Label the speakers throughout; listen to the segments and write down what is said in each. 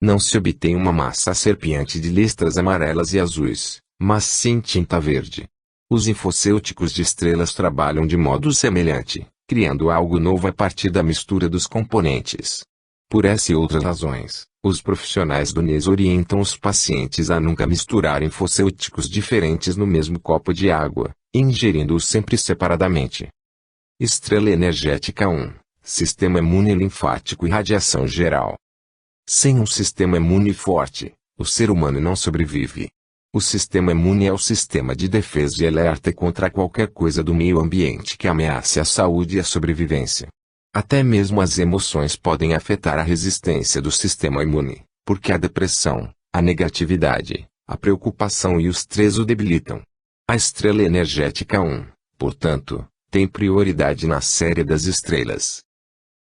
Speaker 1: Não se obtém uma massa serpiente de listras amarelas e azuis, mas sim tinta verde. Os infocêuticos de estrelas trabalham de modo semelhante, criando algo novo a partir da mistura dos componentes. Por essa e outras razões, os profissionais do NES orientam os pacientes a nunca misturar infocêuticos diferentes no mesmo copo de água, ingerindo-os sempre separadamente. Estrela energética 1. Sistema imune linfático e radiação geral. Sem um sistema imune forte, o ser humano não sobrevive. O sistema imune é o sistema de defesa e alerta contra qualquer coisa do meio ambiente que ameace a saúde e a sobrevivência. Até mesmo as emoções podem afetar a resistência do sistema imune, porque a depressão, a negatividade, a preocupação e o estresse o debilitam. A estrela energética 1, portanto, tem prioridade na série das estrelas.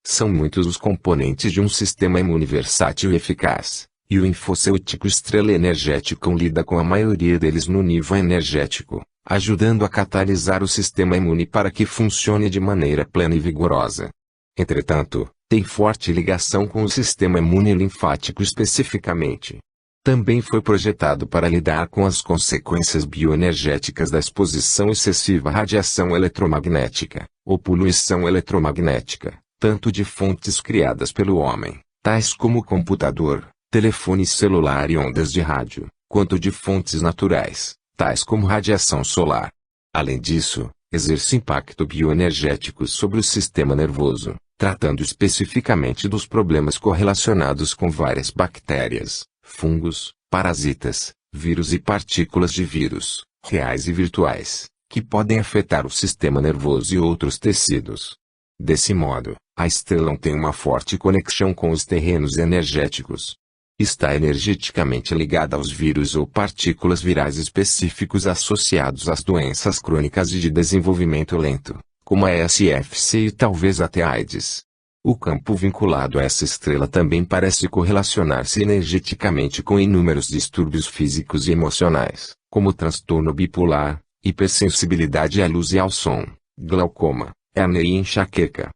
Speaker 1: São muitos os componentes de um sistema imune versátil e eficaz, e o infocêutico estrela energética lida com a maioria deles no nível energético, ajudando a catalisar o sistema imune para que funcione de maneira plena e vigorosa. Entretanto, tem forte ligação com o sistema imune linfático especificamente. Também foi projetado para lidar com as consequências bioenergéticas da exposição excessiva à radiação eletromagnética, ou poluição eletromagnética, tanto de fontes criadas pelo homem, tais como computador, telefone celular e ondas de rádio, quanto de fontes naturais, tais como radiação solar. Além disso, exerce impacto bioenergético sobre o sistema nervoso, tratando especificamente dos problemas correlacionados com várias bactérias, fungos, parasitas, vírus e partículas de vírus, reais e virtuais, que podem afetar o sistema nervoso e outros tecidos. Desse modo, a estrela tem uma forte conexão com os terrenos energéticos. Está energeticamente ligada aos vírus ou partículas virais específicos associados às doenças crônicas e de desenvolvimento lento, como a SFC e talvez até a AIDS. O campo vinculado a essa estrela também parece correlacionar-se energeticamente com inúmeros distúrbios físicos e emocionais, como transtorno bipolar, hipersensibilidade à luz e ao som, glaucoma, hérnia e enxaqueca.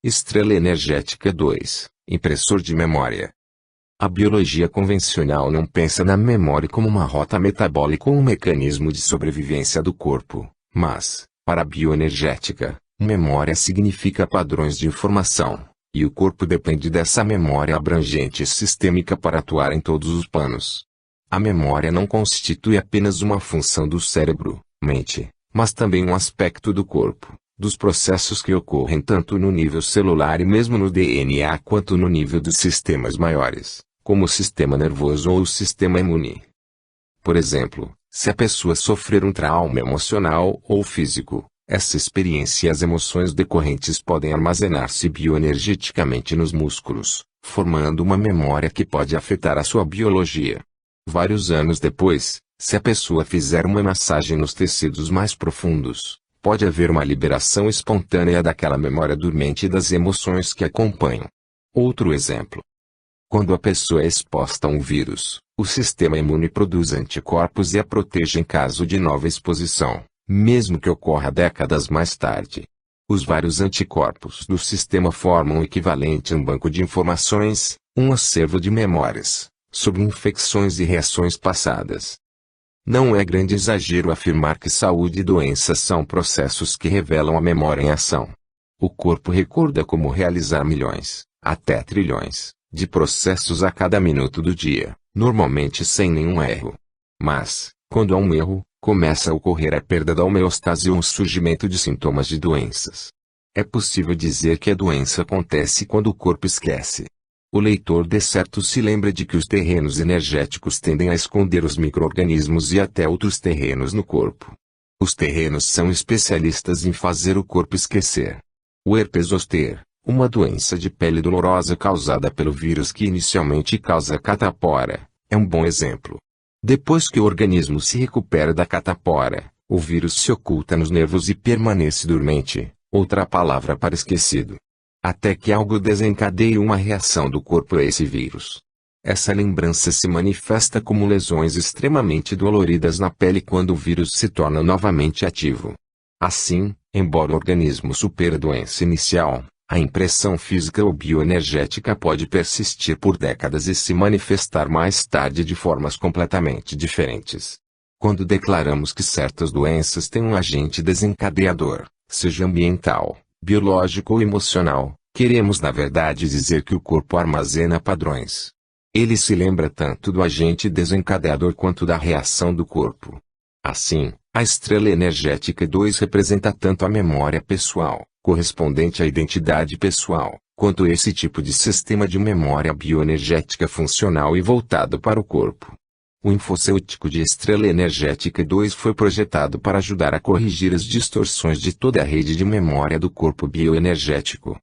Speaker 1: Estrela energética 2, impressor de memória. A biologia convencional não pensa na memória como uma rota metabólica ou um mecanismo de sobrevivência do corpo, mas, para a bioenergética, memória significa padrões de informação, e o corpo depende dessa memória abrangente e sistêmica para atuar em todos os planos. A memória não constitui apenas uma função do cérebro, mente, mas também um aspecto do corpo, dos processos que ocorrem tanto no nível celular e mesmo no DNA quanto no nível dos sistemas maiores, como o sistema nervoso ou o sistema imune. Por exemplo, se a pessoa sofrer um trauma emocional ou físico, essa experiência e as emoções decorrentes podem armazenar-se bioenergeticamente nos músculos, formando uma memória que pode afetar a sua biologia. Vários anos depois, se a pessoa fizer uma massagem nos tecidos mais profundos, pode haver uma liberação espontânea daquela memória dormente e das emoções que acompanham. Outro exemplo. Quando a pessoa é exposta a um vírus, o sistema imune produz anticorpos e a protege em caso de nova exposição, mesmo que ocorra décadas mais tarde. Os vários anticorpos do sistema formam o equivalente a um banco de informações, um acervo de memórias, sobre infecções e reações passadas. Não é grande exagero afirmar que saúde e doenças são processos que revelam a memória em ação. O corpo recorda como realizar milhões, até trilhões, de processos a cada minuto do dia, normalmente sem nenhum erro. Mas, quando há um erro, começa a ocorrer a perda da homeostase ou o surgimento de sintomas de doenças. É possível dizer que a doença acontece quando o corpo esquece. O leitor de certo se lembra de que os terrenos energéticos tendem a esconder os micro-organismos e até outros terrenos no corpo. Os terrenos são especialistas em fazer o corpo esquecer. O herpes zoster, uma doença de pele dolorosa causada pelo vírus que inicialmente causa catapora, é um bom exemplo. Depois que o organismo se recupera da catapora, o vírus se oculta nos nervos e permanece dormente, outra palavra para esquecido. Até que algo desencadeie uma reação do corpo a esse vírus. Essa lembrança se manifesta como lesões extremamente doloridas na pele quando o vírus se torna novamente ativo. Assim, embora o organismo supere a doença inicial, A impressão física ou bioenergética pode persistir por décadas e se manifestar mais tarde de formas completamente diferentes. Quando declaramos que certas doenças têm um agente desencadeador, seja ambiental, biológico ou emocional, queremos na verdade dizer que o corpo armazena padrões. Ele se lembra tanto do agente desencadeador quanto da reação do corpo. Assim, a estrela energética 2 representa tanto a memória pessoal, correspondente à identidade pessoal, quanto esse tipo de sistema de memória bioenergética funcional e voltado para o corpo. O infocêutico de estrela energética 2 foi projetado para ajudar a corrigir as distorções de toda a rede de memória do corpo bioenergético.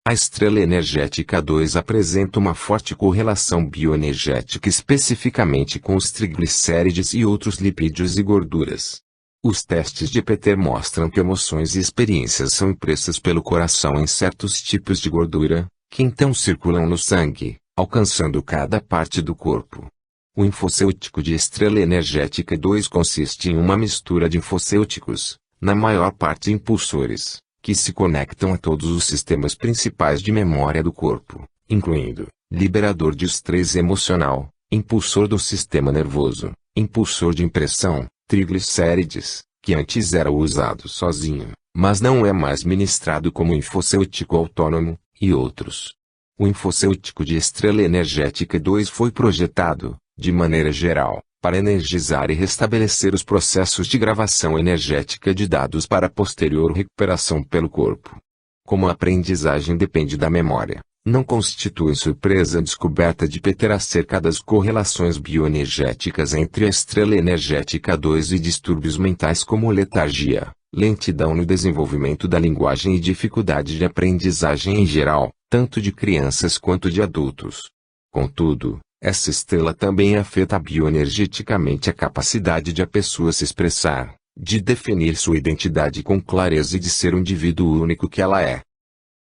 Speaker 1: A estrela energética 2 apresenta uma forte correlação bioenergética especificamente com os triglicérides e outros lipídios e gorduras. Os testes de Peter mostram que emoções e experiências são impressas pelo coração em certos tipos de gordura, que então circulam no sangue, alcançando cada parte do corpo. O infocêutico de estrela energética 2 consiste em uma mistura de infocêuticos, na maior parte impulsores, que se conectam a todos os sistemas principais de memória do corpo, incluindo liberador de estresse emocional, impulsor do sistema nervoso, impulsor de impressão, triglicérides, que antes era usado sozinho, mas não é mais ministrado como infocêutico autônomo, e outros. O infocêutico de estrela energética 2 foi projetado, de maneira geral, para energizar e restabelecer os processos de gravação energética de dados para posterior recuperação pelo corpo. Como a aprendizagem depende da memória, não constitui surpresa a descoberta de Peter acerca das correlações bioenergéticas entre a estrela energética 2 e distúrbios mentais como letargia, lentidão no desenvolvimento da linguagem e dificuldade de aprendizagem em geral, tanto de crianças quanto de adultos. Contudo, essa estrela também afeta bioenergeticamente a capacidade de a pessoa se expressar, de definir sua identidade com clareza e de ser o indivíduo único que ela é.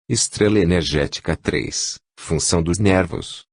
Speaker 1: Estrela energética 3, função dos nervos.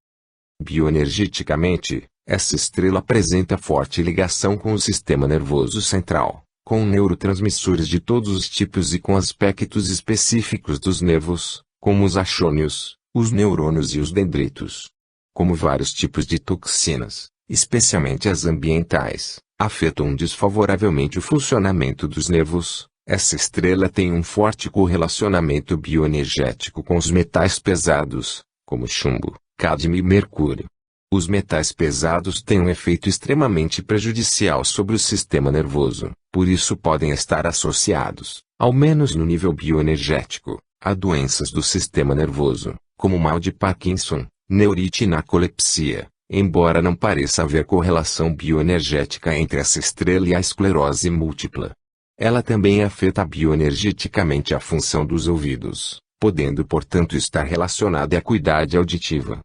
Speaker 1: Bioenergeticamente, essa estrela apresenta forte ligação com o sistema nervoso central, com neurotransmissores de todos os tipos e com aspectos específicos dos nervos, como os axônios, os neurônios e os dendritos. Como vários tipos de toxinas, especialmente as ambientais, afetam desfavoravelmente o funcionamento dos nervos, essa estrela tem um forte correlacionamento bioenergético com os metais pesados, como chumbo, cádmio e mercúrio. Os metais pesados têm um efeito extremamente prejudicial sobre o sistema nervoso, por isso podem estar associados, ao menos no nível bioenergético, a doenças do sistema nervoso, como o mal de Parkinson, neurite e narcolepsia, embora não pareça haver correlação bioenergética entre essa estrela e a esclerose múltipla. Ela também afeta bioenergeticamente a função dos ouvidos, podendo portanto estar relacionada à acuidade auditiva.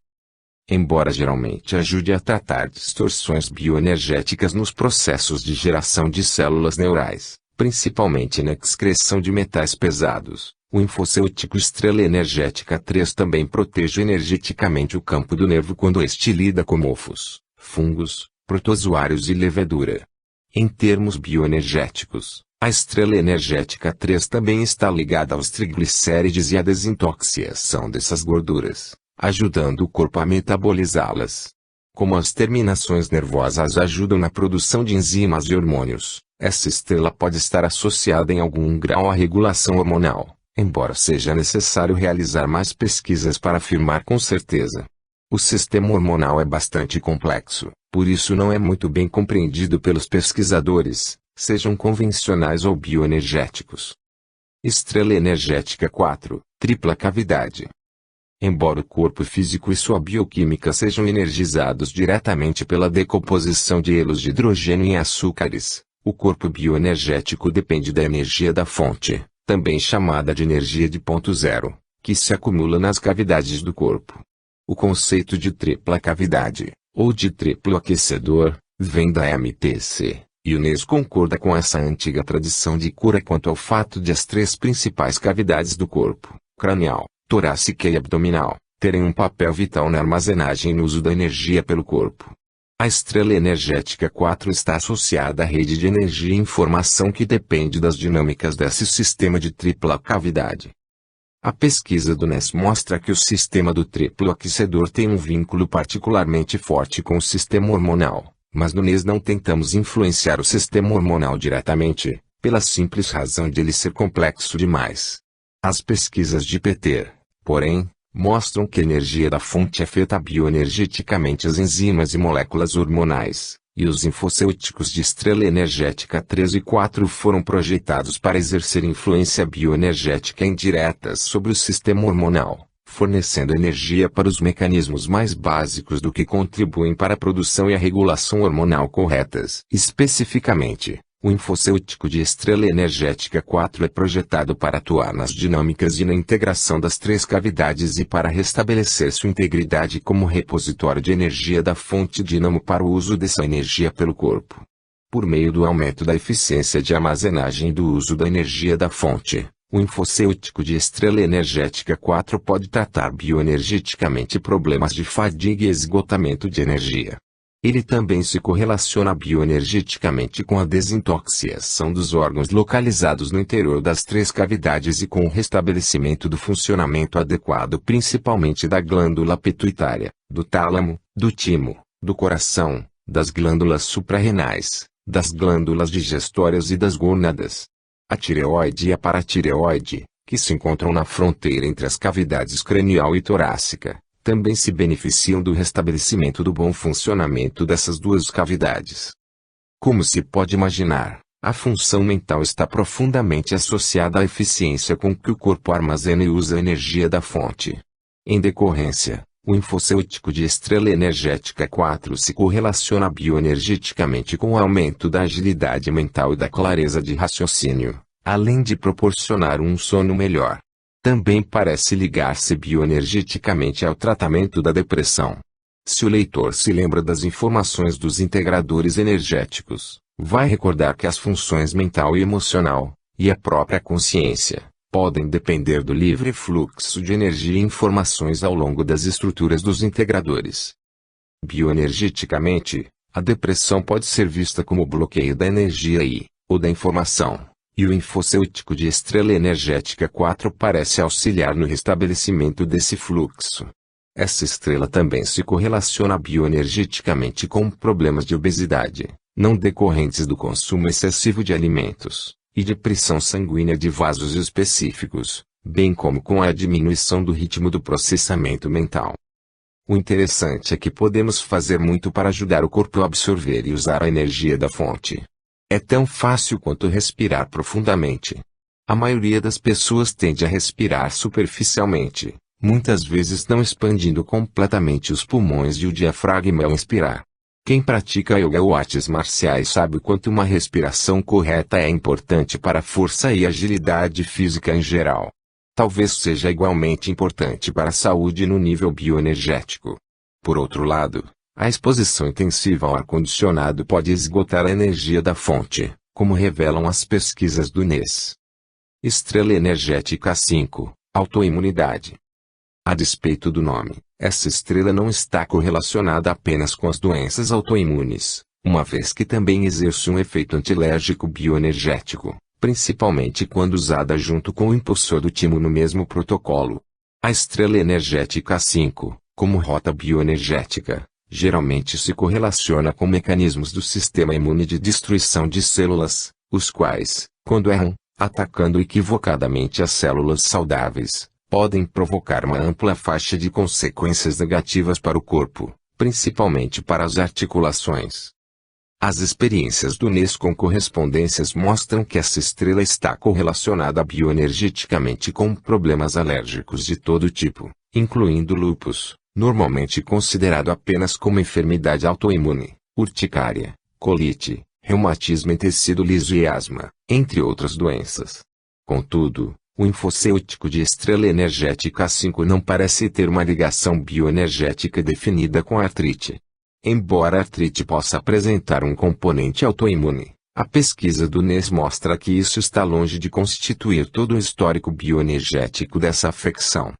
Speaker 1: Embora geralmente ajude a tratar distorções bioenergéticas nos processos de geração de células neurais, principalmente na excreção de metais pesados, o infocêutico estrela energética 3 também protege energeticamente o campo do nervo quando este lida com mofos, fungos, protozoários e levedura. Em termos bioenergéticos, a estrela energética 3 também está ligada aos triglicérides e à desintoxicação dessas gorduras, ajudando o corpo a metabolizá-las. Como as terminações nervosas ajudam na produção de enzimas e hormônios, essa estrela pode estar associada em algum grau à regulação hormonal, embora seja necessário realizar mais pesquisas para afirmar com certeza. O sistema hormonal é bastante complexo, por isso não é muito bem compreendido pelos pesquisadores, sejam convencionais ou bioenergéticos. Estrela energética 4, tripla cavidade. Embora o corpo físico e sua bioquímica sejam energizados diretamente pela decomposição de elos de hidrogênio em açúcares, o corpo bioenergético depende da energia da fonte, também chamada de energia de ponto zero, que se acumula nas cavidades do corpo. O conceito de tripla cavidade, ou de triplo aquecedor, vem da MTC, e o NES concorda com essa antiga tradição de cura quanto ao fato de as três principais cavidades do corpo, cranial, torácica e abdominal, terem um papel vital na armazenagem e no uso da energia pelo corpo. A estrela energética 4 está associada à rede de energia e informação que depende das dinâmicas desse sistema de tripla cavidade. A pesquisa do NES mostra que o sistema do triplo aquecedor tem um vínculo particularmente forte com o sistema hormonal, mas no NES não tentamos influenciar o sistema hormonal diretamente, pela simples razão de ele ser complexo demais. As pesquisas de Peter, porém, mostram que a energia da fonte afeta bioenergeticamente as enzimas e moléculas hormonais, e os infocêuticos de estrela energética 3 e 4 foram projetados para exercer influência bioenergética indireta sobre o sistema hormonal, fornecendo energia para os mecanismos mais básicos do que contribuem para a produção e a regulação hormonal corretas. Especificamente, o infocêutico de estrela energética 4 é projetado para atuar nas dinâmicas e na integração das três cavidades e para restabelecer sua integridade como repositório de energia da fonte dínamo para o uso dessa energia pelo corpo. Por meio do aumento da eficiência de armazenagem e do uso da energia da fonte, o infocêutico de estrela energética 4 pode tratar bioenergeticamente problemas de fadiga e esgotamento de energia. Ele também se correlaciona bioenergeticamente com a desintoxicação dos órgãos localizados no interior das três cavidades e com o restabelecimento do funcionamento adequado principalmente da glândula pituitária, do tálamo, do timo, do coração, das glândulas suprarrenais, das glândulas digestórias e das gônadas. A tireoide e a paratireoide, que se encontram na fronteira entre as cavidades cranial e torácica, também se beneficiam do restabelecimento do bom funcionamento dessas duas cavidades. Como se pode imaginar, a função mental está profundamente associada à eficiência com que o corpo armazena e usa a energia da fonte. Em decorrência, o infocêutico de estrela energética 4 se correlaciona bioenergeticamente com o aumento da agilidade mental e da clareza de raciocínio, além de proporcionar um sono melhor. Também parece ligar-se bioenergeticamente ao tratamento da depressão. Se o leitor se lembra das informações dos integradores energéticos, vai recordar que as funções mental e emocional, e a própria consciência, podem depender do livre fluxo de energia e informações ao longo das estruturas dos integradores. Bioenergeticamente, a depressão pode ser vista como bloqueio da energia ou da informação. E o infocêutico de estrela energética 4 parece auxiliar no restabelecimento desse fluxo. Essa estrela também se correlaciona bioenergeticamente com problemas de obesidade, não decorrentes do consumo excessivo de alimentos, e de pressão sanguínea de vasos específicos, bem como com a diminuição do ritmo do processamento mental. O interessante é que podemos fazer muito para ajudar o corpo a absorver e usar a energia da fonte. É tão fácil quanto respirar profundamente. A maioria das pessoas tende a respirar superficialmente, muitas vezes não expandindo completamente os pulmões e o diafragma ao inspirar. Quem pratica yoga ou artes marciais sabe o quanto uma respiração correta é importante para a força e agilidade física em geral. Talvez seja igualmente importante para a saúde no nível bioenergético. Por outro lado, a exposição intensiva ao ar-condicionado pode esgotar a energia da fonte, como revelam as pesquisas do NES. Estrela energética 5, autoimunidade. A despeito do nome, essa estrela não está correlacionada apenas com as doenças autoimunes, uma vez que também exerce um efeito antilérgico bioenergético, principalmente quando usada junto com o impulsor do timo no mesmo protocolo. A estrela energética 5, como rota bioenergética, geralmente se correlaciona com mecanismos do sistema imune de destruição de células, os quais, quando erram, atacando equivocadamente as células saudáveis, podem provocar uma ampla faixa de consequências negativas para o corpo, principalmente para as articulações. As experiências do NES com correspondências mostram que essa estrela está correlacionada bioenergeticamente com problemas alérgicos de todo tipo, incluindo lúpus, normalmente considerado apenas como enfermidade autoimune, urticária, colite, reumatismo em tecido liso e asma, entre outras doenças. Contudo, o infocêutico de estrela energética 5 não parece ter uma ligação bioenergética definida com a artrite. Embora a artrite possa apresentar um componente autoimune, a pesquisa do NES mostra que isso está longe de constituir todo o histórico bioenergético dessa afecção.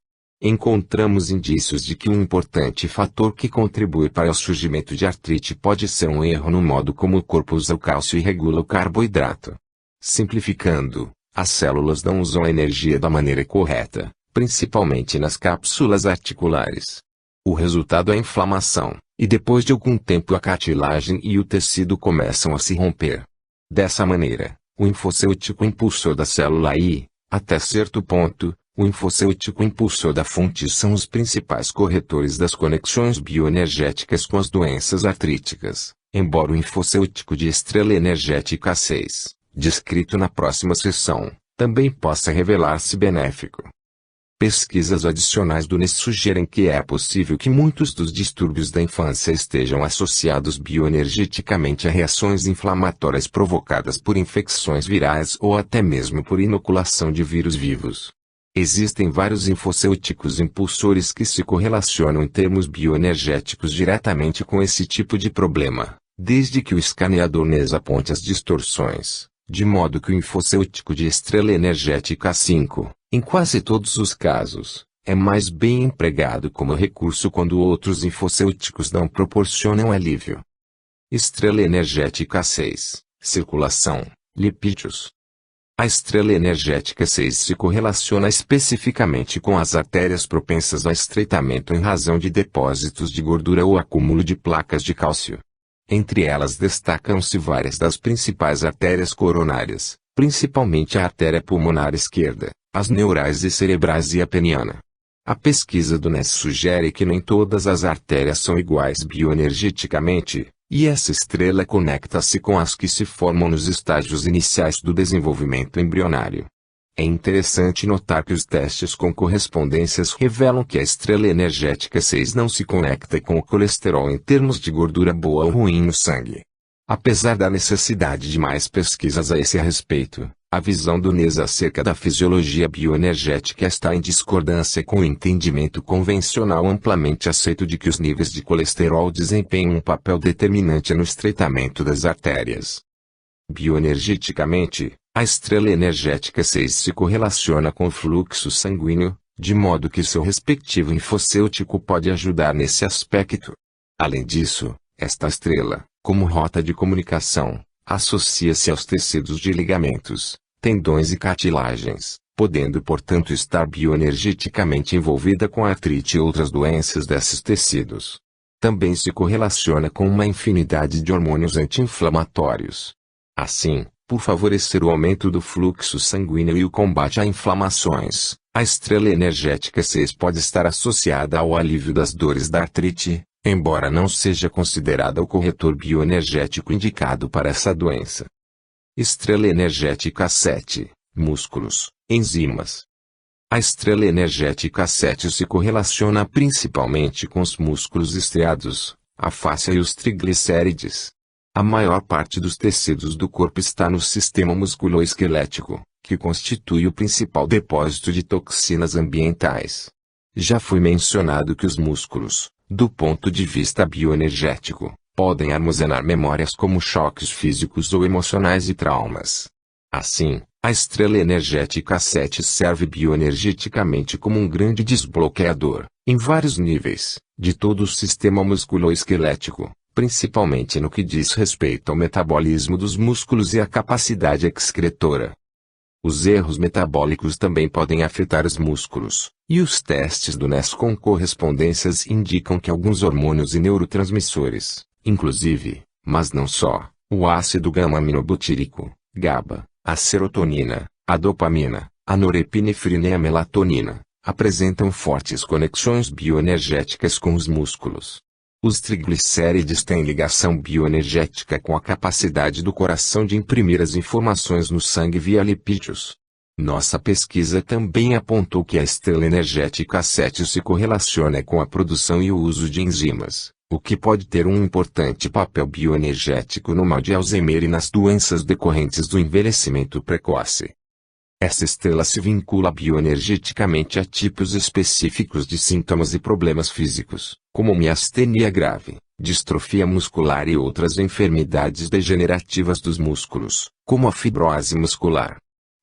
Speaker 1: Encontramos indícios de que um importante fator que contribui para o surgimento de artrite pode ser um erro no modo como o corpo usa o cálcio e regula o carboidrato. Simplificando, as células não usam a energia da maneira correta, principalmente nas cápsulas articulares. O resultado é inflamação, e depois de algum tempo a cartilagem e o tecido começam a se romper. Dessa maneira, o infocêutico impulsor da célula e, até certo ponto, o infocêutico impulsor da fonte são os principais corretores das conexões bioenergéticas com as doenças artríticas, embora o infocêutico de estrela energética 6, descrito na próxima seção, também possa revelar-se benéfico. Pesquisas adicionais do NES sugerem que é possível que muitos dos distúrbios da infância estejam associados bioenergeticamente a reações inflamatórias provocadas por infecções virais ou até mesmo por inoculação de vírus vivos. Existem vários infocêuticos impulsores que se correlacionam em termos bioenergéticos diretamente com esse tipo de problema, desde que o escaneador NES aponte as distorções, de modo que o infocêutico de estrela energética 5, em quase todos os casos, é mais bem empregado como recurso quando outros infocêuticos não proporcionam alívio. Estrela energética 6, circulação, lipídios. A estrela energética 6 se correlaciona especificamente com as artérias propensas a estreitamento em razão de depósitos de gordura ou acúmulo de placas de cálcio. Entre elas destacam-se várias das principais artérias coronárias, principalmente a artéria pulmonar esquerda, as neurais e cerebrais e a peniana. A pesquisa do NES sugere que nem todas as artérias são iguais bioenergeticamente, e essa estrela conecta-se com as que se formam nos estágios iniciais do desenvolvimento embrionário. É interessante notar que os testes com correspondências revelam que a estrela energética 6 não se conecta com o colesterol em termos de gordura boa ou ruim no sangue. Apesar da necessidade de mais pesquisas a esse respeito, a visão do NES acerca da fisiologia bioenergética está em discordância com o entendimento convencional amplamente aceito de que os níveis de colesterol desempenham um papel determinante no estreitamento das artérias. Bioenergeticamente, a estrela energética 6 se correlaciona com o fluxo sanguíneo, de modo que seu respectivo infocêutico pode ajudar nesse aspecto. Além disso, esta estrela, como rota de comunicação, associa-se aos tecidos de ligamentos, tendões e cartilagens, podendo portanto estar bioenergeticamente envolvida com a artrite e outras doenças desses tecidos. Também se correlaciona com uma infinidade de hormônios anti-inflamatórios. Assim, por favorecer o aumento do fluxo sanguíneo e o combate a inflamações, a estrela energética 6 pode estar associada ao alívio das dores da artrite, embora não seja considerada o corretor bioenergético indicado para essa doença. Estrela energética 7, músculos, enzimas. A estrela energética 7 se correlaciona principalmente com os músculos estriados, a fáscia e os triglicérides. A maior parte dos tecidos do corpo está no sistema musculoesquelético, que constitui o principal depósito de toxinas ambientais. Já foi mencionado que os músculos, do ponto de vista bioenergético, podem armazenar memórias como choques físicos ou emocionais e traumas. Assim, a estrela energética 7 serve bioenergeticamente como um grande desbloqueador, em vários níveis, de todo o sistema musculoesquelético, principalmente no que diz respeito ao metabolismo dos músculos e à capacidade excretora. Os erros metabólicos também podem afetar os músculos, e os testes do NES com correspondências indicam que alguns hormônios e neurotransmissores, inclusive, mas não só, o ácido gama-aminobutírico, GABA, a serotonina, a dopamina, a norepinefrina e a melatonina, apresentam fortes conexões bioenergéticas com os músculos. Os triglicérides têm ligação bioenergética com a capacidade do coração de imprimir as informações no sangue via lipídios. Nossa pesquisa também apontou que a estrela energética 7 se correlaciona com a produção e o uso de enzimas, o que pode ter um importante papel bioenergético no mal de Alzheimer e nas doenças decorrentes do envelhecimento precoce. Essa estrela se vincula bioenergeticamente a tipos específicos de sintomas e problemas físicos, como miastenia grave, distrofia muscular e outras enfermidades degenerativas dos músculos, como a fibrose muscular.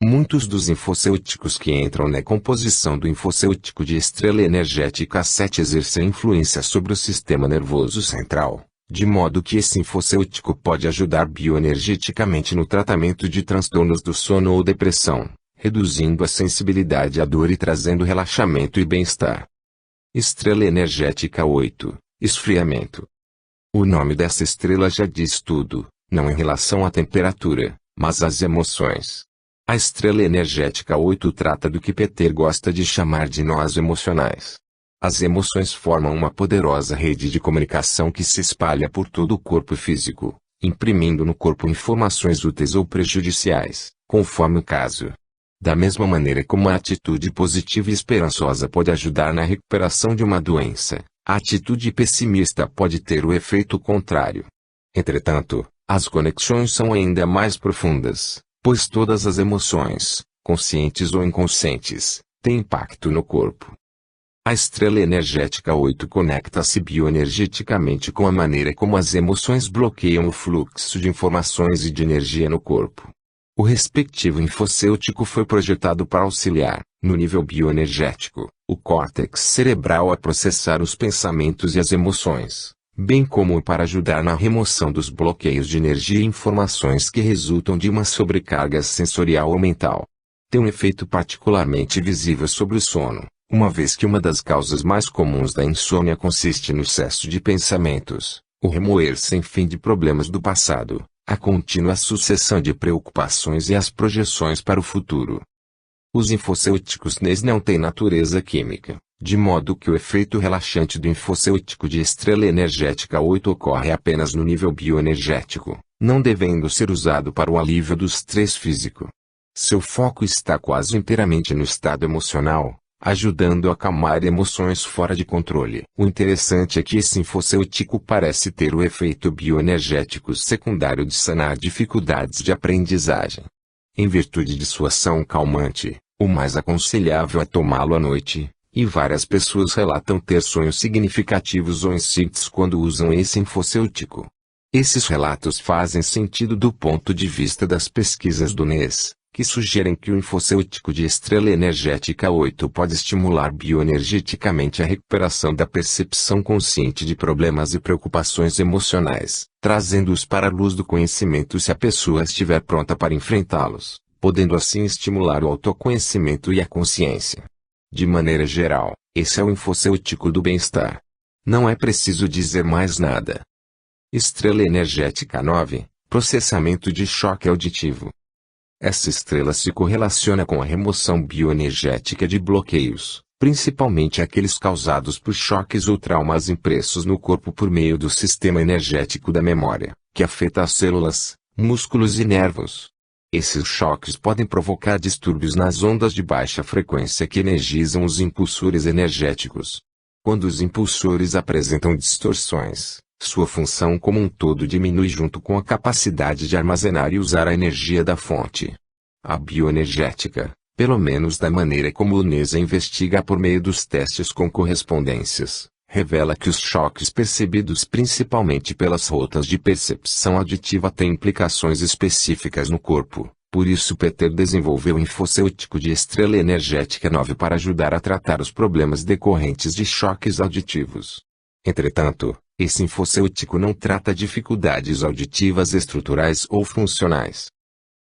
Speaker 1: Muitos dos infocêuticos que entram na composição do infocêutico de estrela energética 7 exercem influência sobre o sistema nervoso central, de modo que esse infocêutico pode ajudar bioenergeticamente no tratamento de transtornos do sono ou depressão, reduzindo a sensibilidade à dor e trazendo relaxamento e bem-estar. Estrela energética 8, esfriamento. O nome dessa estrela já diz tudo, não em relação à temperatura, mas às emoções. A estrela energética 8 trata do que Peter gosta de chamar de nós emocionais. As emoções formam uma poderosa rede de comunicação que se espalha por todo o corpo físico, imprimindo no corpo informações úteis ou prejudiciais, conforme o caso. Da mesma maneira como a atitude positiva e esperançosa pode ajudar na recuperação de uma doença, a atitude pessimista pode ter o efeito contrário. Entretanto, as conexões são ainda mais profundas, pois todas as emoções, conscientes ou inconscientes, têm impacto no corpo. A estrela energética 8 conecta-se bioenergeticamente com a maneira como as emoções bloqueiam o fluxo de informações e de energia no corpo. O respectivo infocêutico foi projetado para auxiliar, no nível bioenergético, o córtex cerebral a processar os pensamentos e as emoções, bem como para ajudar na remoção dos bloqueios de energia e informações que resultam de uma sobrecarga sensorial ou mental. Tem um efeito particularmente visível sobre o sono, uma vez que uma das causas mais comuns da insônia consiste no excesso de pensamentos, o remoer sem fim de problemas do passado, a contínua sucessão de preocupações e as projeções para o futuro. Os infocêuticos NES não têm natureza química, de modo que o efeito relaxante do infocêutico de estrela energética 8 ocorre apenas no nível bioenergético, não devendo ser usado para o alívio do estresse físico. Seu foco está quase inteiramente no estado emocional, ajudando a acalmar emoções fora de controle. O interessante é que esse infocêutico parece ter o efeito bioenergético secundário de sanar dificuldades de aprendizagem. Em virtude de sua ação calmante, o mais aconselhável é tomá-lo à noite, e várias pessoas relatam ter sonhos significativos ou insights quando usam esse infocêutico. Esses relatos fazem sentido do ponto de vista das pesquisas do NES, que sugerem que o infocêutico de estrela energética 8 pode estimular bioenergeticamente a recuperação da percepção consciente de problemas e preocupações emocionais, trazendo-os para a luz do conhecimento se a pessoa estiver pronta para enfrentá-los, podendo assim estimular o autoconhecimento e a consciência. De maneira geral, esse é o infocêutico do bem-estar. Não é preciso dizer mais nada. Estrela energética 9, processamento de choque auditivo. Essa estrela se correlaciona com a remoção bioenergética de bloqueios, principalmente aqueles causados por choques ou traumas impressos no corpo por meio do sistema energético da memória, que afeta as células, músculos e nervos. Esses choques podem provocar distúrbios nas ondas de baixa frequência que energizam os impulsores energéticos. Quando os impulsores apresentam distorções, sua função como um todo diminui junto com a capacidade de armazenar e usar a energia da fonte. A bioenergética, pelo menos da maneira como o NES a investiga por meio dos testes com correspondências, revela que os choques percebidos principalmente pelas rotas de percepção auditiva têm implicações específicas no corpo. Por isso Peter desenvolveu o infocêutico de estrela energética 9 para ajudar a tratar os problemas decorrentes de choques auditivos. Entretanto, esse infocêutico não trata dificuldades auditivas estruturais ou funcionais.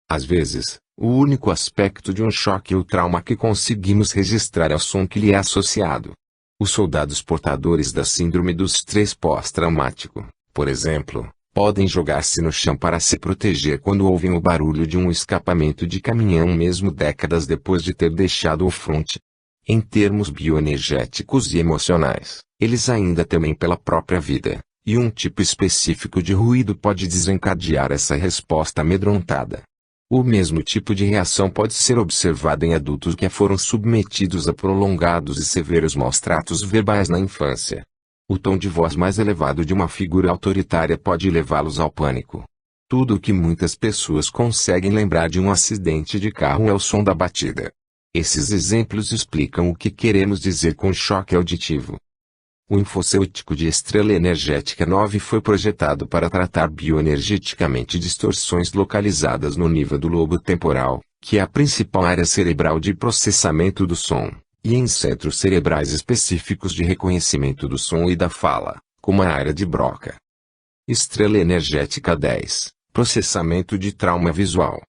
Speaker 1: Às vezes, o único aspecto de um choque ou trauma que conseguimos registrar é o som que lhe é associado. Os soldados portadores da síndrome do estresse pós-traumático, por exemplo, podem jogar-se no chão para se proteger quando ouvem o barulho de um escapamento de caminhão mesmo décadas depois de ter deixado o fronte. Em termos bioenergéticos e emocionais, eles ainda temem pela própria vida, e um tipo específico de ruído pode desencadear essa resposta amedrontada. O mesmo tipo de reação pode ser observado em adultos que foram submetidos a prolongados e severos maus-tratos verbais na infância. O tom de voz mais elevado de uma figura autoritária pode levá-los ao pânico. Tudo o que muitas pessoas conseguem lembrar de um acidente de carro é o som da batida. Esses exemplos explicam o que queremos dizer com choque auditivo. O infocêutico de estrela energética 9 foi projetado para tratar bioenergeticamente distorções localizadas no nível do lobo temporal, que é a principal área cerebral de processamento do som, e em centros cerebrais específicos de reconhecimento do som e da fala, como a área de Broca. Estrela energética 10, processamento de trauma visual.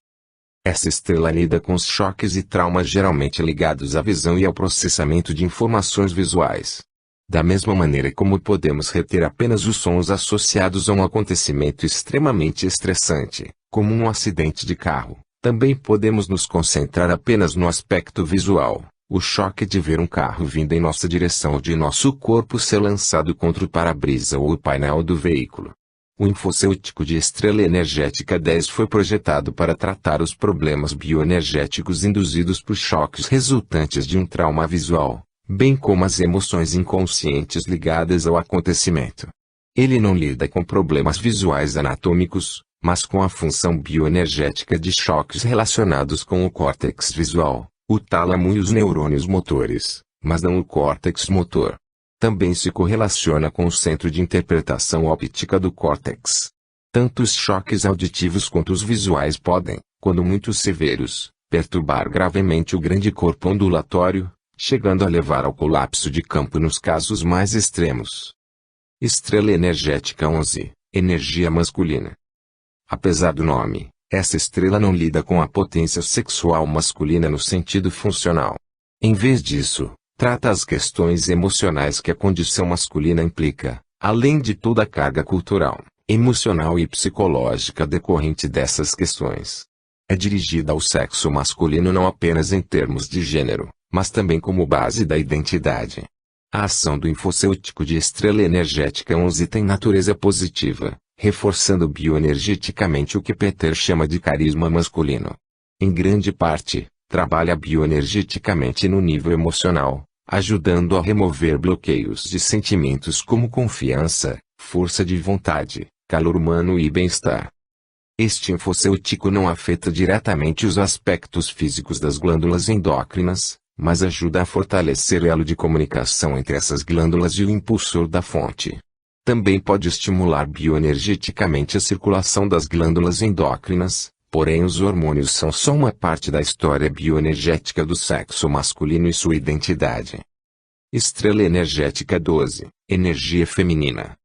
Speaker 1: Essa estrela lida com os choques e traumas geralmente ligados à visão e ao processamento de informações visuais. Da mesma maneira como podemos reter apenas os sons associados a um acontecimento extremamente estressante, como um acidente de carro, também podemos nos concentrar apenas no aspecto visual, o choque de ver um carro vindo em nossa direção ou de nosso corpo ser lançado contra o para-brisa ou o painel do veículo. O infocêutico de estrela energética 10 foi projetado para tratar os problemas bioenergéticos induzidos por choques resultantes de um trauma visual, bem como as emoções inconscientes ligadas ao acontecimento. Ele não lida com problemas visuais anatômicos, mas com a função bioenergética de choques relacionados com o córtex visual, o tálamo e os neurônios motores, mas não o córtex motor. Também se correlaciona com o centro de interpretação óptica do córtex. Tanto os choques auditivos quanto os visuais podem, quando muito severos, perturbar gravemente o grande corpo ondulatório, chegando a levar ao colapso de campo nos casos mais extremos. Estrela energética 11, energia masculina. Apesar do nome, essa estrela não lida com a potência sexual masculina no sentido funcional. Em vez disso, trata as questões emocionais que a condição masculina implica, além de toda a carga cultural, emocional e psicológica decorrente dessas questões. É dirigida ao sexo masculino não apenas em termos de gênero, mas também como base da identidade. A ação do infocêutico de estrela energética 11 tem natureza positiva, reforçando bioenergeticamente o que Peter chama de carisma masculino. Em grande parte, trabalha bioenergeticamente no nível emocional, ajudando a remover bloqueios de sentimentos como confiança, força de vontade, calor humano e bem-estar. Este infocêutico não afeta diretamente os aspectos físicos das glândulas endócrinas, mas ajuda a fortalecer o elo de comunicação entre essas glândulas e o impulsor da fonte. Também pode estimular bioenergeticamente a circulação das glândulas endócrinas, porém os hormônios são só uma parte da história bioenergética do sexo masculino e sua identidade. Estrela energética 12, energia feminina.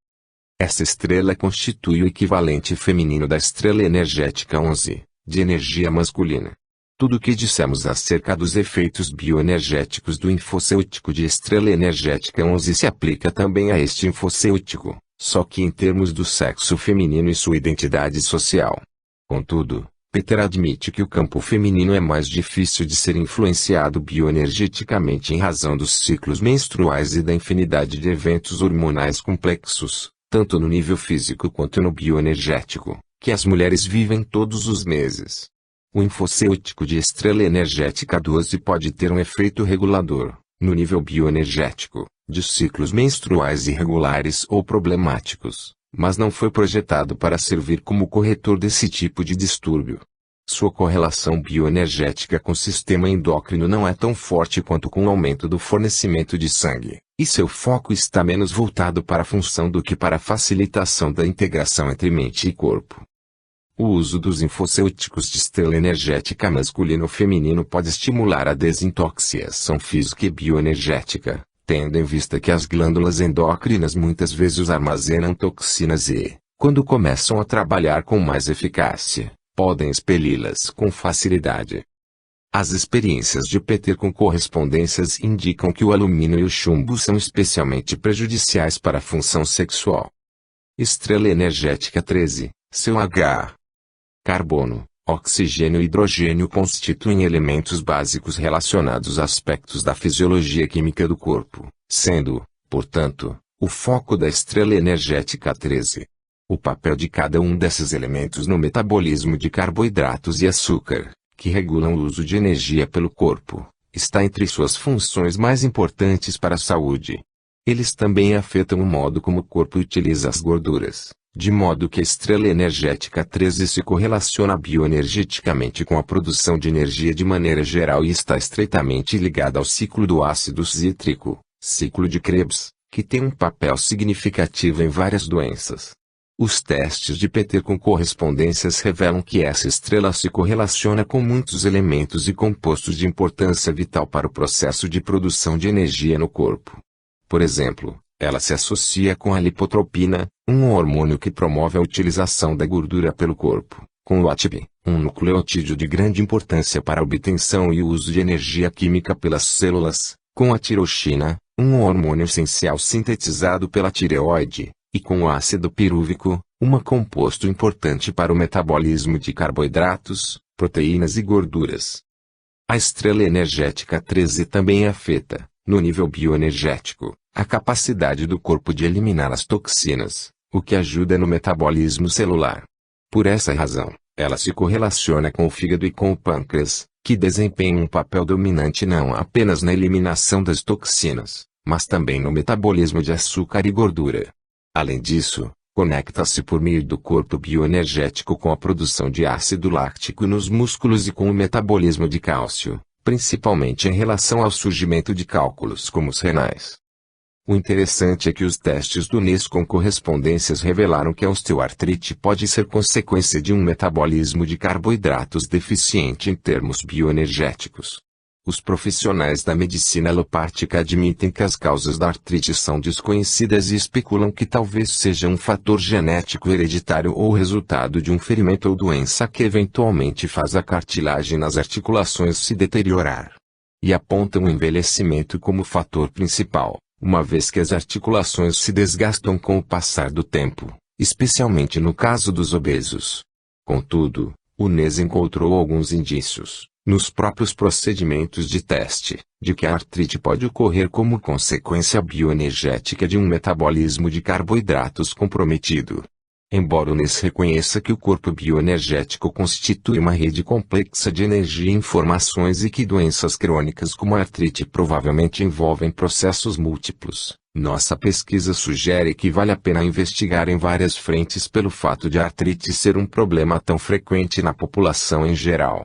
Speaker 1: Essa estrela constitui o equivalente feminino da estrela energética 11, de energia masculina. Tudo o que dissemos acerca dos efeitos bioenergéticos do infocêutico de estrela energética 11 se aplica também a este infocêutico, só que em termos do sexo feminino e sua identidade social. Contudo, Peter admite que o campo feminino é mais difícil de ser influenciado bioenergeticamente em razão dos ciclos menstruais e da infinidade de eventos hormonais complexos, tanto no nível físico quanto no bioenergético, que as mulheres vivem todos os meses. O infocêutico de estrela energética 12 pode ter um efeito regulador, no nível bioenergético, de ciclos menstruais irregulares ou problemáticos, mas não foi projetado para servir como corretor desse tipo de distúrbio. Sua correlação bioenergética com o sistema endócrino não é tão forte quanto com o aumento do fornecimento de sangue, e seu foco está menos voltado para a função do que para a facilitação da integração entre mente e corpo. O uso dos infocêuticos de estrela energética masculino ou feminino pode estimular a desintoxicação física e bioenergética, tendo em vista que as glândulas endócrinas muitas vezes armazenam toxinas e, quando começam a trabalhar com mais eficácia, podem expeli-las com facilidade. As experiências de Peter com correspondências indicam que o alumínio e o chumbo são especialmente prejudiciais para a função sexual. Estrela energética 13, seu H. Carbono, oxigênio e hidrogênio constituem elementos básicos relacionados a aspectos da fisiologia química do corpo, sendo, portanto, o foco da estrela energética 13. O papel de cada um desses elementos no metabolismo de carboidratos e açúcar, que regulam o uso de energia pelo corpo, está entre suas funções mais importantes para a saúde. Eles também afetam o modo como o corpo utiliza as gorduras, de modo que a estrela energética 13 se correlaciona bioenergeticamente com a produção de energia de maneira geral e está estreitamente ligada ao ciclo do ácido cítrico, ciclo de Krebs, que tem um papel significativo em várias doenças. Os testes de Peter com correspondências revelam que essa estrela se correlaciona com muitos elementos e compostos de importância vital para o processo de produção de energia no corpo. Por exemplo, ela se associa com a lipotropina, um hormônio que promove a utilização da gordura pelo corpo, com o ATP, um nucleotídeo de grande importância para a obtenção e uso de energia química pelas células, com a tiroxina, um hormônio essencial sintetizado pela tireoide, e com o ácido pirúvico, composto importante para o metabolismo de carboidratos, proteínas e gorduras. A estrela energética 13 também afeta, no nível bioenergético, a capacidade do corpo de eliminar as toxinas, o que ajuda no metabolismo celular. Por essa razão, ela se correlaciona com o fígado e com o pâncreas, que desempenham um papel dominante não apenas na eliminação das toxinas, mas também no metabolismo de açúcar e gordura. Além disso, conecta-se por meio do corpo bioenergético com a produção de ácido láctico nos músculos e com o metabolismo de cálcio, principalmente em relação ao surgimento de cálculos como os renais. O interessante é que os testes do NES com correspondências revelaram que a osteoartrite pode ser consequência de um metabolismo de carboidratos deficiente em termos bioenergéticos. Os profissionais da medicina alopática admitem que as causas da artrite são desconhecidas e especulam que talvez seja um fator genético hereditário ou resultado de um ferimento ou doença que eventualmente faz a cartilagem nas articulações se deteriorar. E apontam o envelhecimento como fator principal, uma vez que as articulações se desgastam com o passar do tempo, especialmente no caso dos obesos. Contudo, o NES encontrou alguns indícios, nos próprios procedimentos de teste, de que a artrite pode ocorrer como consequência bioenergética de um metabolismo de carboidratos comprometido. Embora o NES reconheça que o corpo bioenergético constitui uma rede complexa de energia e informações e que doenças crônicas como a artrite provavelmente envolvem processos múltiplos, nossa pesquisa sugere que vale a pena investigar em várias frentes pelo fato de a artrite ser um problema tão frequente na população em geral.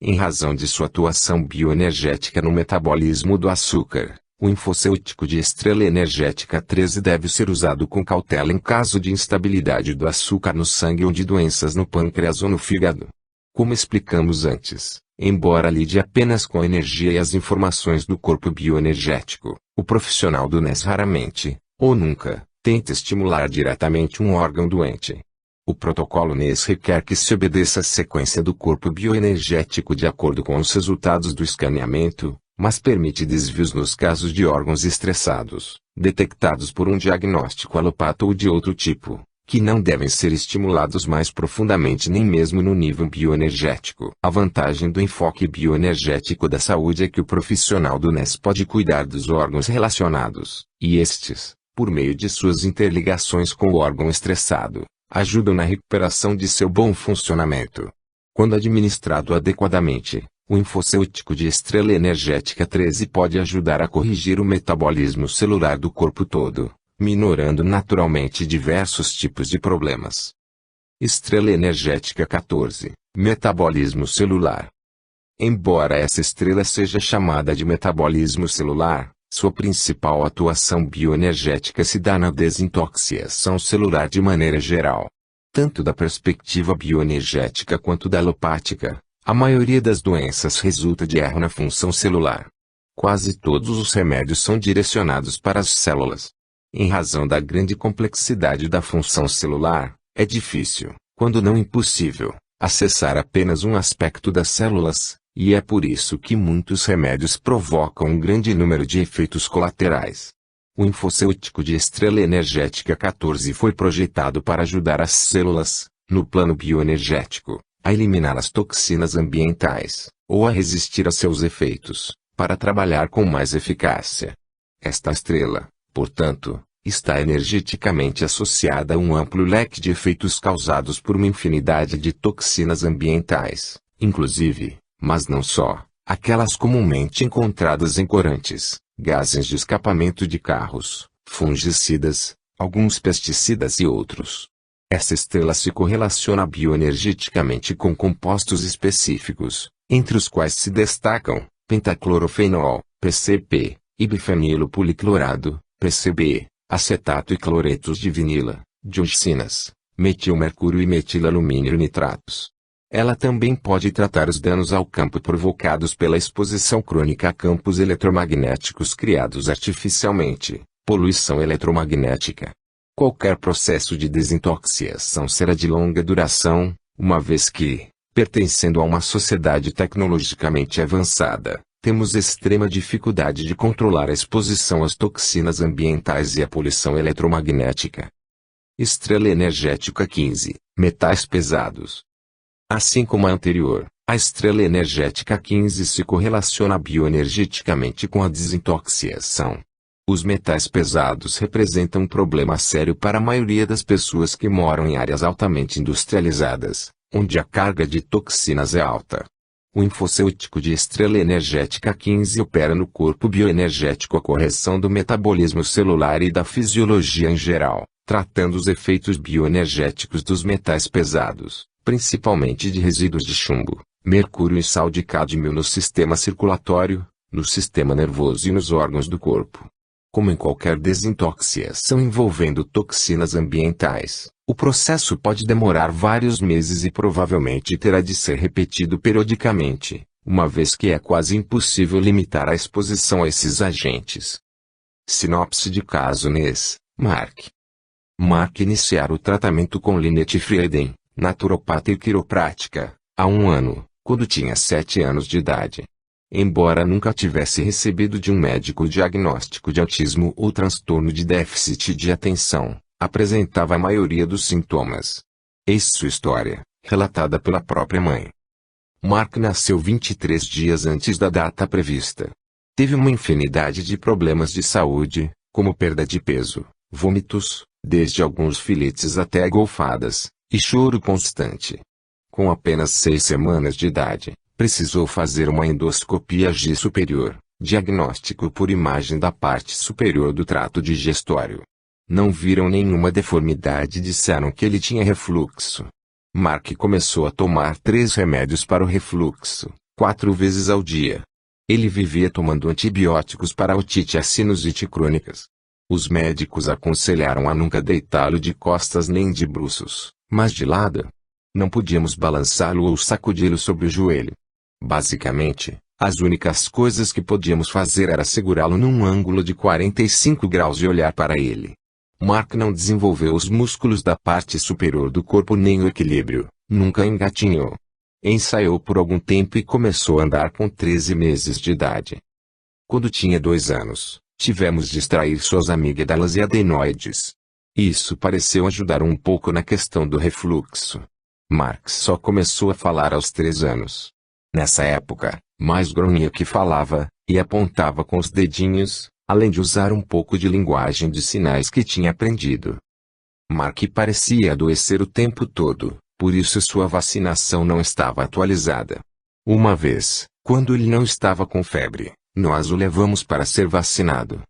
Speaker 1: Em razão de sua atuação bioenergética no metabolismo do açúcar, o infocêutico de estrela energética 13 deve ser usado com cautela em caso de instabilidade do açúcar no sangue ou de doenças no pâncreas ou no fígado. Como explicamos antes, embora lide apenas com a energia e as informações do corpo bioenergético, o profissional do NES raramente, ou nunca, tenta estimular diretamente um órgão doente. O protocolo NES requer que se obedeça a sequência do corpo bioenergético de acordo com os resultados do escaneamento, mas permite desvios nos casos de órgãos estressados, detectados por um diagnóstico alopata ou de outro tipo, que não devem ser estimulados mais profundamente nem mesmo no nível bioenergético. A vantagem do enfoque bioenergético da saúde é que o profissional do NES pode cuidar dos órgãos relacionados, e estes, por meio de suas interligações com o órgão estressado, ajudam na recuperação de seu bom funcionamento. Quando administrado adequadamente, o infocêutico de estrela energética 13 pode ajudar a corrigir o metabolismo celular do corpo todo, minorando naturalmente diversos tipos de problemas. Estrela energética 14, metabolismo celular. Embora essa estrela seja chamada de metabolismo celular, sua principal atuação bioenergética se dá na desintoxicação celular de maneira geral. Tanto da perspectiva bioenergética quanto da alopática, a maioria das doenças resulta de erro na função celular. Quase todos os remédios são direcionados para as células. Em razão da grande complexidade da função celular, é difícil, quando não impossível, acessar apenas um aspecto das células, e é por isso que muitos remédios provocam um grande número de efeitos colaterais. O infocêutico de estrela energética 14 foi projetado para ajudar as células, no plano bioenergético, a eliminar as toxinas ambientais, ou a resistir a seus efeitos, para trabalhar com mais eficácia. Esta estrela, portanto, está energeticamente associada a um amplo leque de efeitos causados por uma infinidade de toxinas ambientais, inclusive, mas não só, aquelas comumente encontradas em corantes, gases de escapamento de carros, fungicidas, alguns pesticidas e outros. Essa estrela se correlaciona bioenergeticamente com compostos específicos, entre os quais se destacam pentaclorofenol, PCP, e bifenilo policlorado, PCB, acetato e cloretos de vinila, dioxinas, metilmercúrio e metilalumínio nitratos. Ela também pode tratar os danos ao campo provocados pela exposição crônica a campos eletromagnéticos criados artificialmente, poluição eletromagnética. Qualquer processo de desintoxicação será de longa duração, uma vez que, Pertencendo a uma sociedade tecnologicamente avançada, temos extrema dificuldade de controlar a exposição às toxinas ambientais e à poluição eletromagnética. Estrela energética 15, metais pesados. Assim como a anterior, a estrela energética 15 se correlaciona bioenergeticamente com a desintoxicação. Os metais pesados representam um problema sério para a maioria das pessoas que moram em áreas altamente industrializadas, onde a carga de toxinas é alta. O infocêutico de estrela energética 15 opera no corpo bioenergético a correção do metabolismo celular e da fisiologia em geral, tratando os efeitos bioenergéticos dos metais pesados, principalmente de resíduos de chumbo, mercúrio e sal de cádmio no sistema circulatório, no sistema nervoso e nos órgãos do corpo. Como em qualquer desintoxicação envolvendo toxinas ambientais, o processo pode demorar vários meses e provavelmente terá de ser repetido periodicamente, uma vez que é quase impossível limitar a exposição a esses agentes. Sinopse de caso NES, Mark. Mark iniciar o tratamento com Lynette Frieden, naturopata e quiroprática, há 1 ano, quando tinha 7 anos de idade. Embora nunca tivesse recebido de um médico o diagnóstico de autismo ou transtorno de déficit de atenção, apresentava a maioria dos sintomas. Eis sua história, relatada pela própria mãe. Mark nasceu 23 dias antes da data prevista. Teve uma infinidade de problemas de saúde, como perda de peso, vômitos, desde alguns filetes até golfadas, e choro constante. Com apenas 6 semanas de idade, precisou fazer uma endoscopia G superior, diagnóstico por imagem da parte superior do trato digestório. Não viram nenhuma deformidade e disseram que ele tinha refluxo. Mark começou a tomar 3 remédios para o refluxo, 4 vezes ao dia. Ele vivia tomando antibióticos para otite e sinusite crônicas. Os médicos aconselharam a nunca deitá-lo de costas nem de bruços, mas de lado. Não podíamos balançá-lo ou sacudi-lo sobre o joelho. Basicamente, as únicas coisas que podíamos fazer era segurá-lo num ângulo de 45 graus e olhar para ele. Mark não desenvolveu os músculos da parte superior do corpo nem o equilíbrio, nunca engatinhou. Ensaiou por algum tempo e começou a andar com 13 meses de idade. Quando tinha 2 anos, tivemos de extrair suas amígdalas e adenoides. Isso pareceu ajudar um pouco na questão do refluxo. Mark só começou a falar aos 3 anos. Nessa época, mais grunhia que falava, e apontava com os dedinhos, além de usar um pouco de linguagem de sinais que tinha aprendido. Mark parecia adoecer o tempo todo, por isso sua vacinação não estava atualizada. Uma vez, quando ele não estava com febre, nós o levamos para ser vacinado.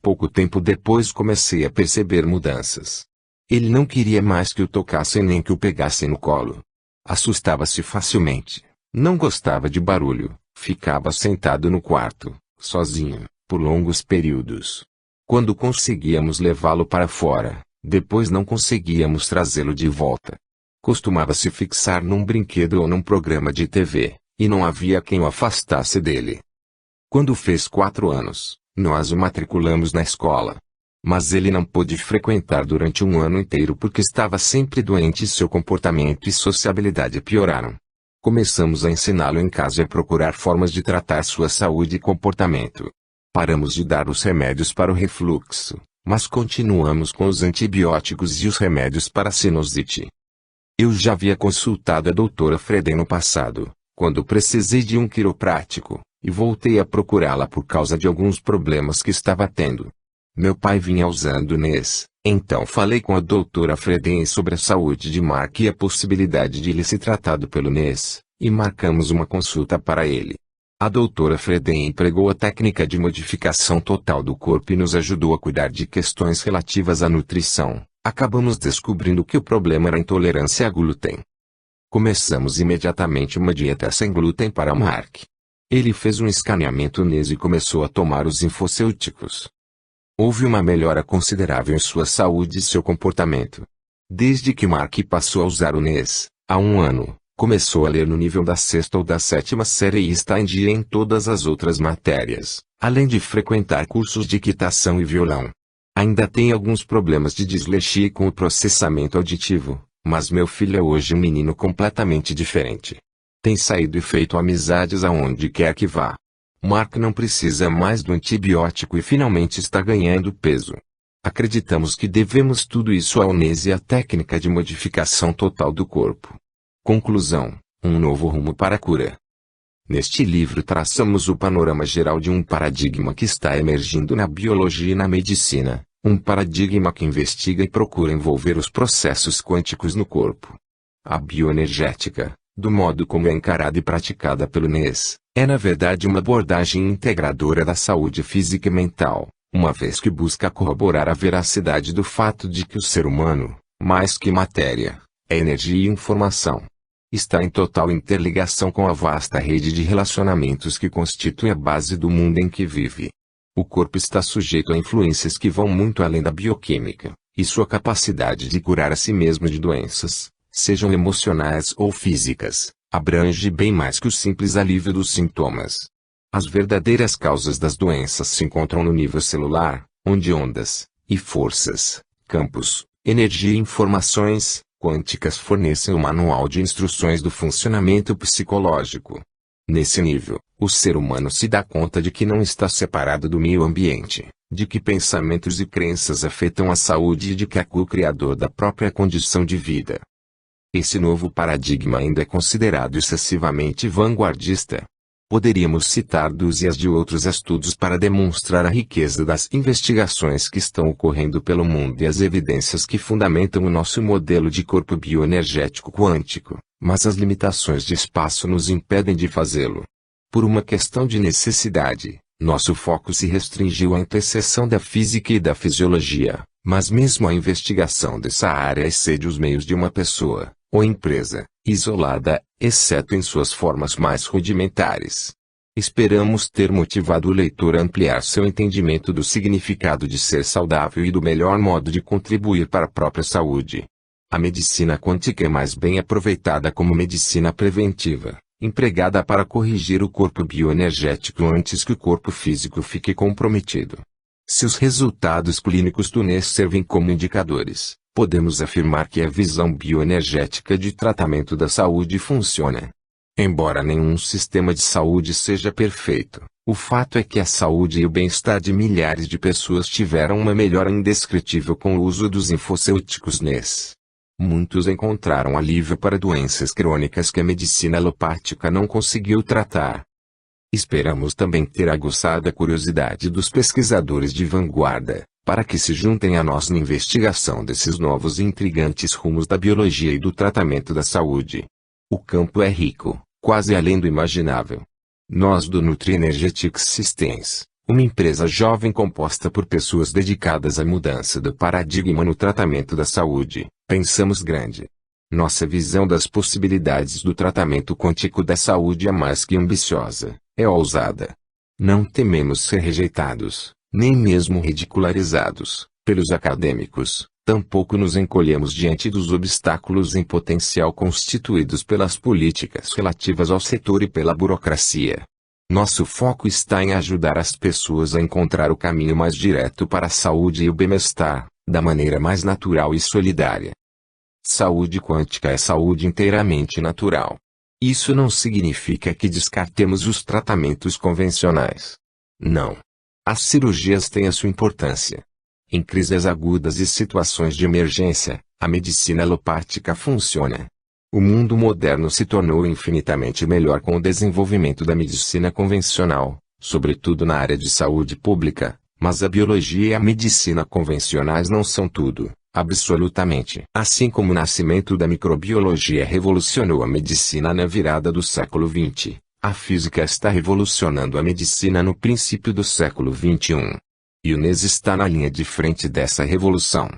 Speaker 1: Pouco tempo depois comecei a perceber mudanças. Ele não queria mais que o tocassem nem que o pegassem no colo. Assustava-se facilmente. Não gostava de barulho, ficava sentado no quarto, sozinho, por longos períodos. Quando conseguíamos levá-lo para fora, depois não conseguíamos trazê-lo de volta. Costumava se fixar num brinquedo ou num programa de TV, e não havia quem o afastasse dele. Quando fez 4 anos, nós o matriculamos na escola. Mas ele não pôde frequentar durante 1 ano inteiro porque estava sempre doente e seu comportamento e sociabilidade pioraram. Começamos a ensiná-lo em casa e a procurar formas de tratar sua saúde e comportamento. Paramos de dar os remédios para o refluxo, mas continuamos com os antibióticos e os remédios para a sinusite. Eu já havia consultado a doutora Frieden no passado, quando precisei de um quiroprático, e voltei a procurá-la por causa de alguns problemas que estava tendo. Meu pai vinha usando NES, então falei com a doutora Frieden sobre a saúde de Mark e a possibilidade de ele ser tratado pelo NES, e marcamos uma consulta para ele. A doutora Frieden empregou a técnica de modificação total do corpo e nos ajudou a cuidar de questões relativas à nutrição. Acabamos descobrindo que o problema era a intolerância a glúten. Começamos imediatamente uma dieta sem glúten para Mark. Ele fez um escaneamento NES e começou a tomar os infocêuticos. Houve uma melhora considerável em sua saúde e seu comportamento. Desde que Mark passou a usar o NES, há 1 ano, começou a ler no nível da 6ª ou da 7ª série e está em dia em todas as outras matérias, além de frequentar cursos de equitação e violão. Ainda tem alguns problemas de dislexia com o processamento auditivo, mas meu filho é hoje um menino completamente diferente. Tem saído e feito amizades aonde quer que vá. Mark não precisa mais do antibiótico e finalmente está ganhando peso. Acreditamos que devemos tudo isso à Onese e à técnica de modificação total do corpo. Conclusão: um novo rumo para a cura. Neste livro traçamos o panorama geral de um paradigma que está emergindo na biologia e na medicina, um paradigma que investiga e procura envolver os processos quânticos no corpo. A bioenergética, do modo como é encarada e praticada pelo NES, é na verdade uma abordagem integradora da saúde física e mental, uma vez que busca corroborar a veracidade do fato de que o ser humano, mais que matéria, é energia e informação. Está em total interligação com a vasta rede de relacionamentos que constitui a base do mundo em que vive. O corpo está sujeito a influências que vão muito além da bioquímica, e sua capacidade de curar a si mesmo de doenças, sejam emocionais ou físicas, abrange bem mais que o simples alívio dos sintomas. As verdadeiras causas das doenças se encontram no nível celular, onde ondas, e forças, campos, energia e informações quânticas fornecem o manual de instruções do funcionamento psicológico. Nesse nível, o ser humano se dá conta de que não está separado do meio ambiente, de que pensamentos e crenças afetam a saúde e de que é co-criador da própria condição de vida. Esse novo paradigma ainda é considerado excessivamente vanguardista. Poderíamos citar dúzias de outros estudos para demonstrar a riqueza das investigações que estão ocorrendo pelo mundo e as evidências que fundamentam o nosso modelo de corpo bioenergético quântico, mas as limitações de espaço nos impedem de fazê-lo. Por uma questão de necessidade, nosso foco se restringiu à interseção da física e da fisiologia, mas mesmo a investigação dessa área excede os meios de uma pessoa, ou empresa, isolada, exceto em suas formas mais rudimentares. Esperamos ter motivado o leitor a ampliar seu entendimento do significado de ser saudável e do melhor modo de contribuir para a própria saúde. A medicina quântica é mais bem aproveitada como medicina preventiva, empregada para corrigir o corpo bioenergético antes que o corpo físico fique comprometido. Se os resultados clínicos do NES servem como indicadores, podemos afirmar que a visão bioenergética de tratamento da saúde funciona. Embora nenhum sistema de saúde seja perfeito, o fato é que a saúde e o bem-estar de milhares de pessoas tiveram uma melhora indescritível com o uso dos infocêuticos NES. Muitos encontraram alívio para doenças crônicas que a medicina alopática não conseguiu tratar. Esperamos também ter aguçado a curiosidade dos pesquisadores de vanguarda, para que se juntem a nós na investigação desses novos e intrigantes rumos da biologia e do tratamento da saúde. O campo é rico, quase além do imaginável. Nós do Nutri Energetics Systems, uma empresa jovem composta por pessoas dedicadas à mudança do paradigma no tratamento da saúde, pensamos grande. Nossa visão das possibilidades do tratamento quântico da saúde é mais que ambiciosa, é ousada. Não tememos ser rejeitados, nem mesmo ridicularizados, pelos acadêmicos, tampouco nos encolhemos diante dos obstáculos em potencial constituídos pelas políticas relativas ao setor e pela burocracia. Nosso foco está em ajudar as pessoas a encontrar o caminho mais direto para a saúde e o bem-estar, da maneira mais natural e solidária. Saúde quântica é saúde inteiramente natural. Isso não significa que descartemos os tratamentos convencionais. Não. As cirurgias têm a sua importância. Em crises agudas e situações de emergência, a medicina alopática funciona. O mundo moderno se tornou infinitamente melhor com o desenvolvimento da medicina convencional, sobretudo na área de saúde pública, mas a biologia e a medicina convencionais não são tudo, absolutamente. Assim como o nascimento da microbiologia revolucionou a medicina na virada do século XX, a física está revolucionando a medicina no princípio do século XXI. E o NES está na linha de frente dessa revolução.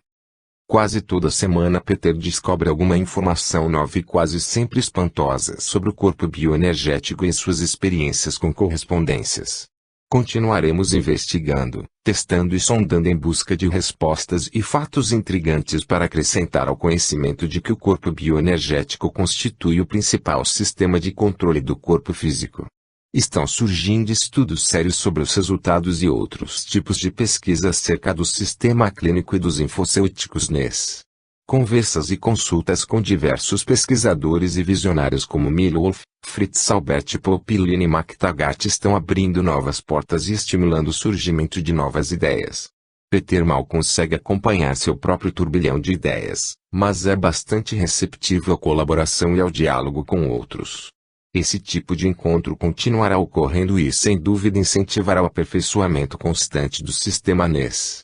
Speaker 1: Quase toda semana Peter descobre alguma informação nova e quase sempre espantosa sobre o corpo bioenergético e suas experiências com correspondências. Continuaremos investigando, testando e sondando em busca de respostas e fatos intrigantes para acrescentar ao conhecimento de que o corpo bioenergético constitui o principal sistema de controle do corpo físico. Estão surgindo estudos sérios sobre os resultados e outros tipos de pesquisa acerca do sistema clínico e dos infocêuticos NES. Conversas e consultas com diversos pesquisadores e visionários como Milwolf, Fritz Albert Popilin e McTaggart estão abrindo novas portas e estimulando o surgimento de novas ideias. Peter mal consegue acompanhar seu próprio turbilhão de ideias, mas é bastante receptivo à colaboração e ao diálogo com outros. Esse tipo de encontro continuará ocorrendo e sem dúvida incentivará o aperfeiçoamento constante do sistema NES.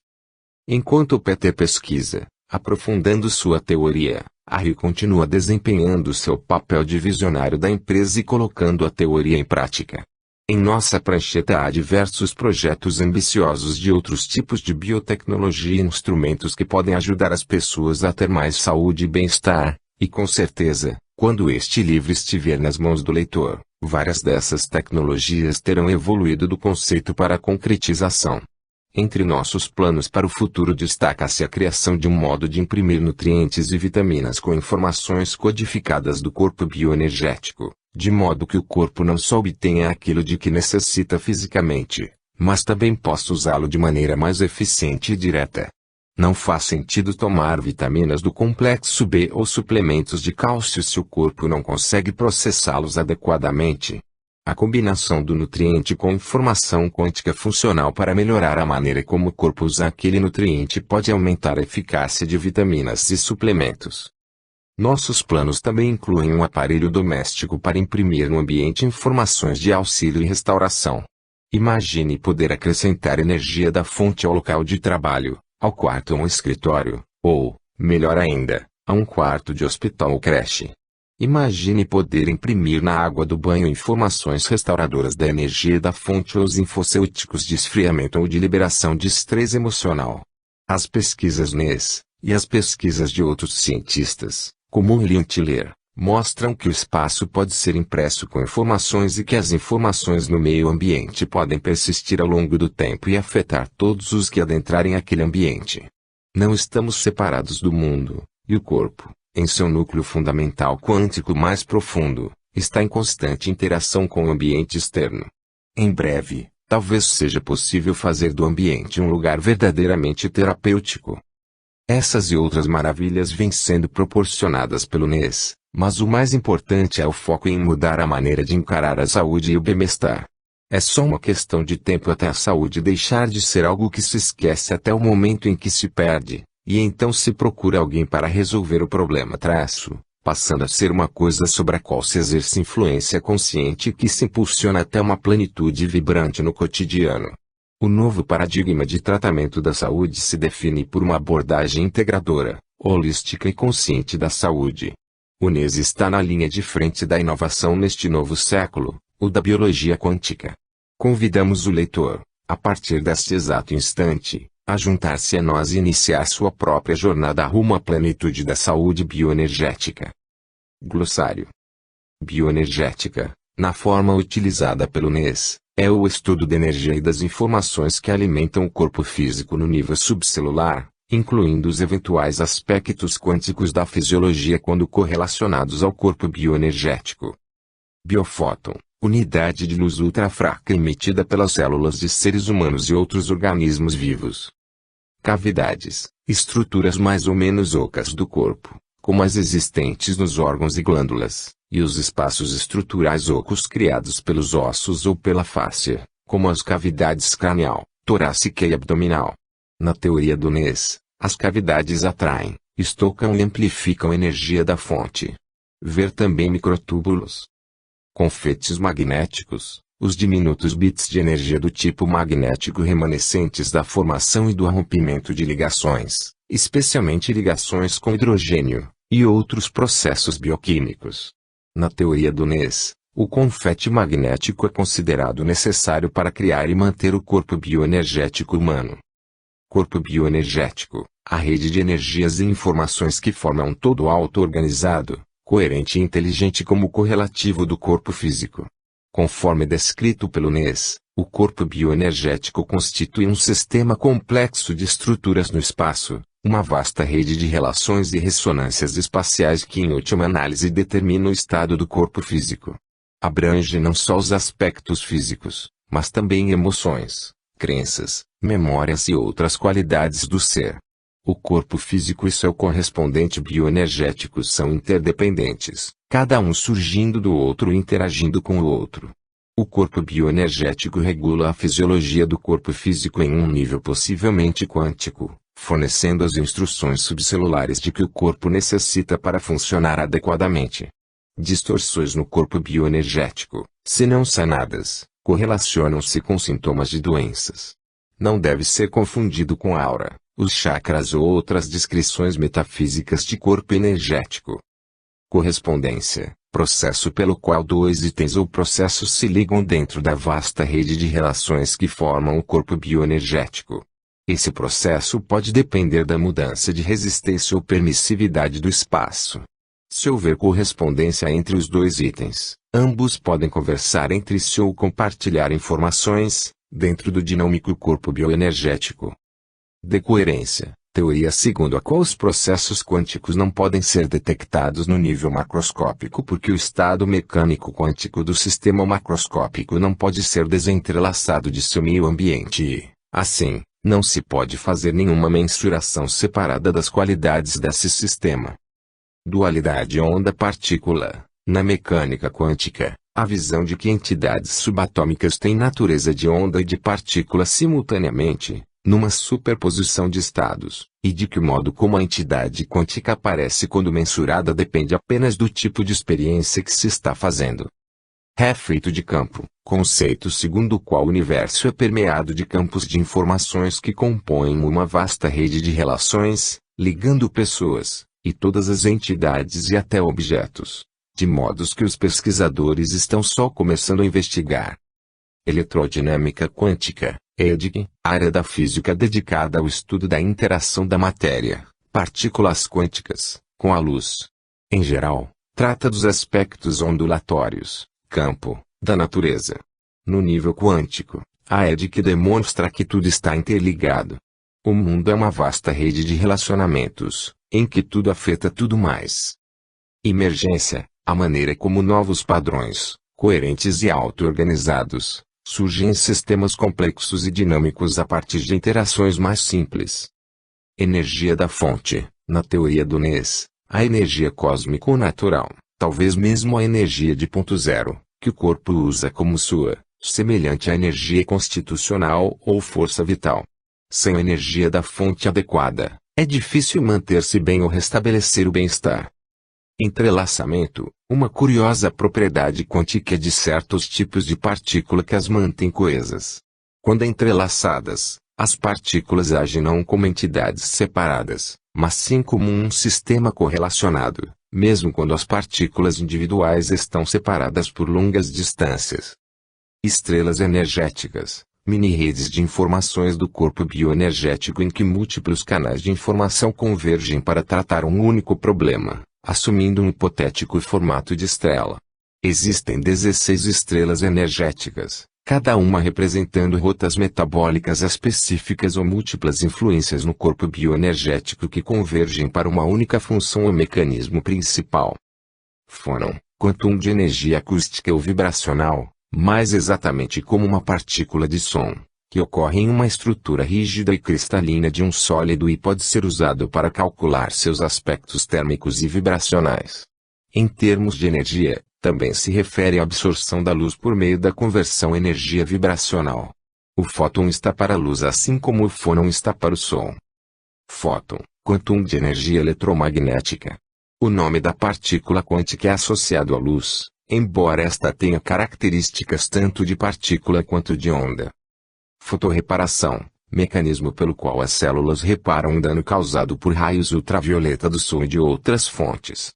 Speaker 1: Enquanto Peter pesquisa, aprofundando sua teoria, Harry continua desempenhando seu papel de visionário da empresa e colocando a teoria em prática. Em nossa prancheta há diversos projetos ambiciosos de outros tipos de biotecnologia e instrumentos que podem ajudar as pessoas a ter mais saúde e bem-estar, e com certeza, quando este livro estiver nas mãos do leitor, várias dessas tecnologias terão evoluído do conceito para a concretização. Entre nossos planos para o futuro destaca-se a criação de um modo de imprimir nutrientes e vitaminas com informações codificadas do corpo bioenergético, de modo que o corpo não só obtenha aquilo de que necessita fisicamente, mas também possa usá-lo de maneira mais eficiente e direta. Não faz sentido tomar vitaminas do complexo B ou suplementos de cálcio se o corpo não consegue processá-los adequadamente. A combinação do nutriente com informação quântica funcional para melhorar a maneira como o corpo usa aquele nutriente pode aumentar a eficácia de vitaminas e suplementos. Nossos planos também incluem um aparelho doméstico para imprimir no ambiente informações de auxílio e restauração. Imagine poder acrescentar energia da fonte ao local de trabalho, ao quarto ou ao escritório, ou, melhor ainda, a um quarto de hospital ou creche. Imagine poder imprimir na água do banho informações restauradoras da energia da fonte ou os infocêuticos de esfriamento ou de liberação de estresse emocional. As pesquisas NES, e as pesquisas de outros cientistas, como William Tiller, mostram que o espaço pode ser impresso com informações e que as informações no meio ambiente podem persistir ao longo do tempo e afetar todos os que adentrarem aquele ambiente. Não estamos separados do mundo, e o corpo, em seu núcleo fundamental quântico mais profundo, está em constante interação com o ambiente externo. Em breve, talvez seja possível fazer do ambiente um lugar verdadeiramente terapêutico. Essas e outras maravilhas vêm sendo proporcionadas pelo NES, mas o mais importante é o foco em mudar a maneira de encarar a saúde e o bem-estar. É só uma questão de tempo até a saúde deixar de ser algo que se esquece até o momento em que se perde. E então se procura alguém para resolver o problema passando a ser uma coisa sobre a qual se exerce influência consciente e que se impulsiona até uma plenitude vibrante no cotidiano. O novo paradigma de tratamento da saúde se define por uma abordagem integradora, holística e consciente da saúde. O NES está na linha de frente da inovação neste novo século, o da biologia quântica. Convidamos o leitor, a partir deste exato instante, a juntar-se a nós e iniciar sua própria jornada rumo à plenitude da saúde bioenergética. Glossário. Bioenergética, na forma utilizada pelo NES, é o estudo da energia e das informações que alimentam o corpo físico no nível subcelular, incluindo os eventuais aspectos quânticos da fisiologia quando correlacionados ao corpo bioenergético. Biofóton, unidade de luz ultrafraca emitida pelas células de seres humanos e outros organismos vivos. Cavidades, estruturas mais ou menos ocas do corpo, como as existentes nos órgãos e glândulas, e os espaços estruturais ocos criados pelos ossos ou pela fáscia, como as cavidades cranial, torácica e abdominal. Na teoria do NES, as cavidades atraem, estocam e amplificam a energia da fonte. Ver também microtúbulos. Confetes magnéticos, os diminutos bits de energia do tipo magnético remanescentes da formação e do rompimento de ligações, especialmente ligações com hidrogênio, e outros processos bioquímicos. Na teoria do NES, o confete magnético é considerado necessário para criar e manter o corpo bioenergético humano. Corpo bioenergético, a rede de energias e informações que forma um todo auto-organizado, coerente e inteligente como correlativo do corpo físico. Conforme descrito pelo NES, o corpo bioenergético constitui um sistema complexo de estruturas no espaço, uma vasta rede de relações e ressonâncias espaciais que em última análise determina o estado do corpo físico. Abrange não só os aspectos físicos, mas também emoções, crenças, memórias e outras qualidades do ser. O corpo físico e seu correspondente bioenergético são interdependentes, cada um surgindo do outro e interagindo com o outro. O corpo bioenergético regula a fisiologia do corpo físico em um nível possivelmente quântico, fornecendo as instruções subcelulares de que o corpo necessita para funcionar adequadamente. Distorções no corpo bioenergético, se não sanadas, correlacionam-se com sintomas de doenças. Não deve ser confundido com a aura, os chakras ou outras descrições metafísicas de corpo energético. Correspondência, processo pelo qual dois itens ou processos se ligam dentro da vasta rede de relações que formam o corpo bioenergético. Esse processo pode depender da mudança de resistência ou permissividade do espaço. Se houver correspondência entre os dois itens, ambos podem conversar entre si ou compartilhar informações, dentro do dinâmico corpo bioenergético. Decoerência, teoria segundo a qual os processos quânticos não podem ser detectados no nível macroscópico porque o estado mecânico quântico do sistema macroscópico não pode ser desentrelaçado de seu meio ambiente e, assim, não se pode fazer nenhuma mensuração separada das qualidades desse sistema. Dualidade onda-partícula. Na mecânica quântica, a visão de que entidades subatômicas têm natureza de onda e de partícula simultaneamente, numa superposição de estados, e de que o modo como a entidade quântica aparece quando mensurada depende apenas do tipo de experiência que se está fazendo. Efeito de campo, conceito segundo o qual o universo é permeado de campos de informações que compõem uma vasta rede de relações, ligando pessoas, e todas as entidades e até objetos, de modos que os pesquisadores estão só começando a investigar. Eletrodinâmica quântica, EDQ, área da física dedicada ao estudo da interação da matéria, partículas quânticas, com a luz. Em geral, trata dos aspectos ondulatórios, campo, da natureza. No nível quântico, a EDQ demonstra que tudo está interligado. O mundo é uma vasta rede de relacionamentos, em que tudo afeta tudo mais. Emergência, a maneira como novos padrões, coerentes e auto-organizados, surgem em sistemas complexos e dinâmicos a partir de interações mais simples. Energia da fonte, na teoria do NES, a energia cósmico-natural, talvez mesmo a energia de ponto zero, que o corpo usa como sua, semelhante à energia constitucional ou força vital. Sem a energia da fonte adequada, é difícil manter-se bem ou restabelecer o bem-estar. Entrelaçamento, uma curiosa propriedade quântica de certos tipos de partícula que as mantém coesas. Quando entrelaçadas, as partículas agem não como entidades separadas, mas sim como um sistema correlacionado, mesmo quando as partículas individuais estão separadas por longas distâncias. Estrelas energéticas, mini-redes de informações do corpo bioenergético em que múltiplos canais de informação convergem para tratar um único problema, assumindo um hipotético formato de estrela. Existem 16 estrelas energéticas, cada uma representando rotas metabólicas específicas ou múltiplas influências no corpo bioenergético que convergem para uma única função ou mecanismo principal. Fônon, quantum de energia acústica ou vibracional, mais exatamente como uma partícula de som, que ocorre em uma estrutura rígida e cristalina de um sólido e pode ser usado para calcular seus aspectos térmicos e vibracionais. Em termos de energia, também se refere à absorção da luz por meio da conversão energia vibracional. O fóton está para a luz assim como o fônon está para o som. Fóton, quantum de energia eletromagnética. O nome da partícula quântica é associado à luz, embora esta tenha características tanto de partícula quanto de onda. Fotorreparação, mecanismo pelo qual as células reparam um dano causado por raios ultravioleta do sol e de outras fontes.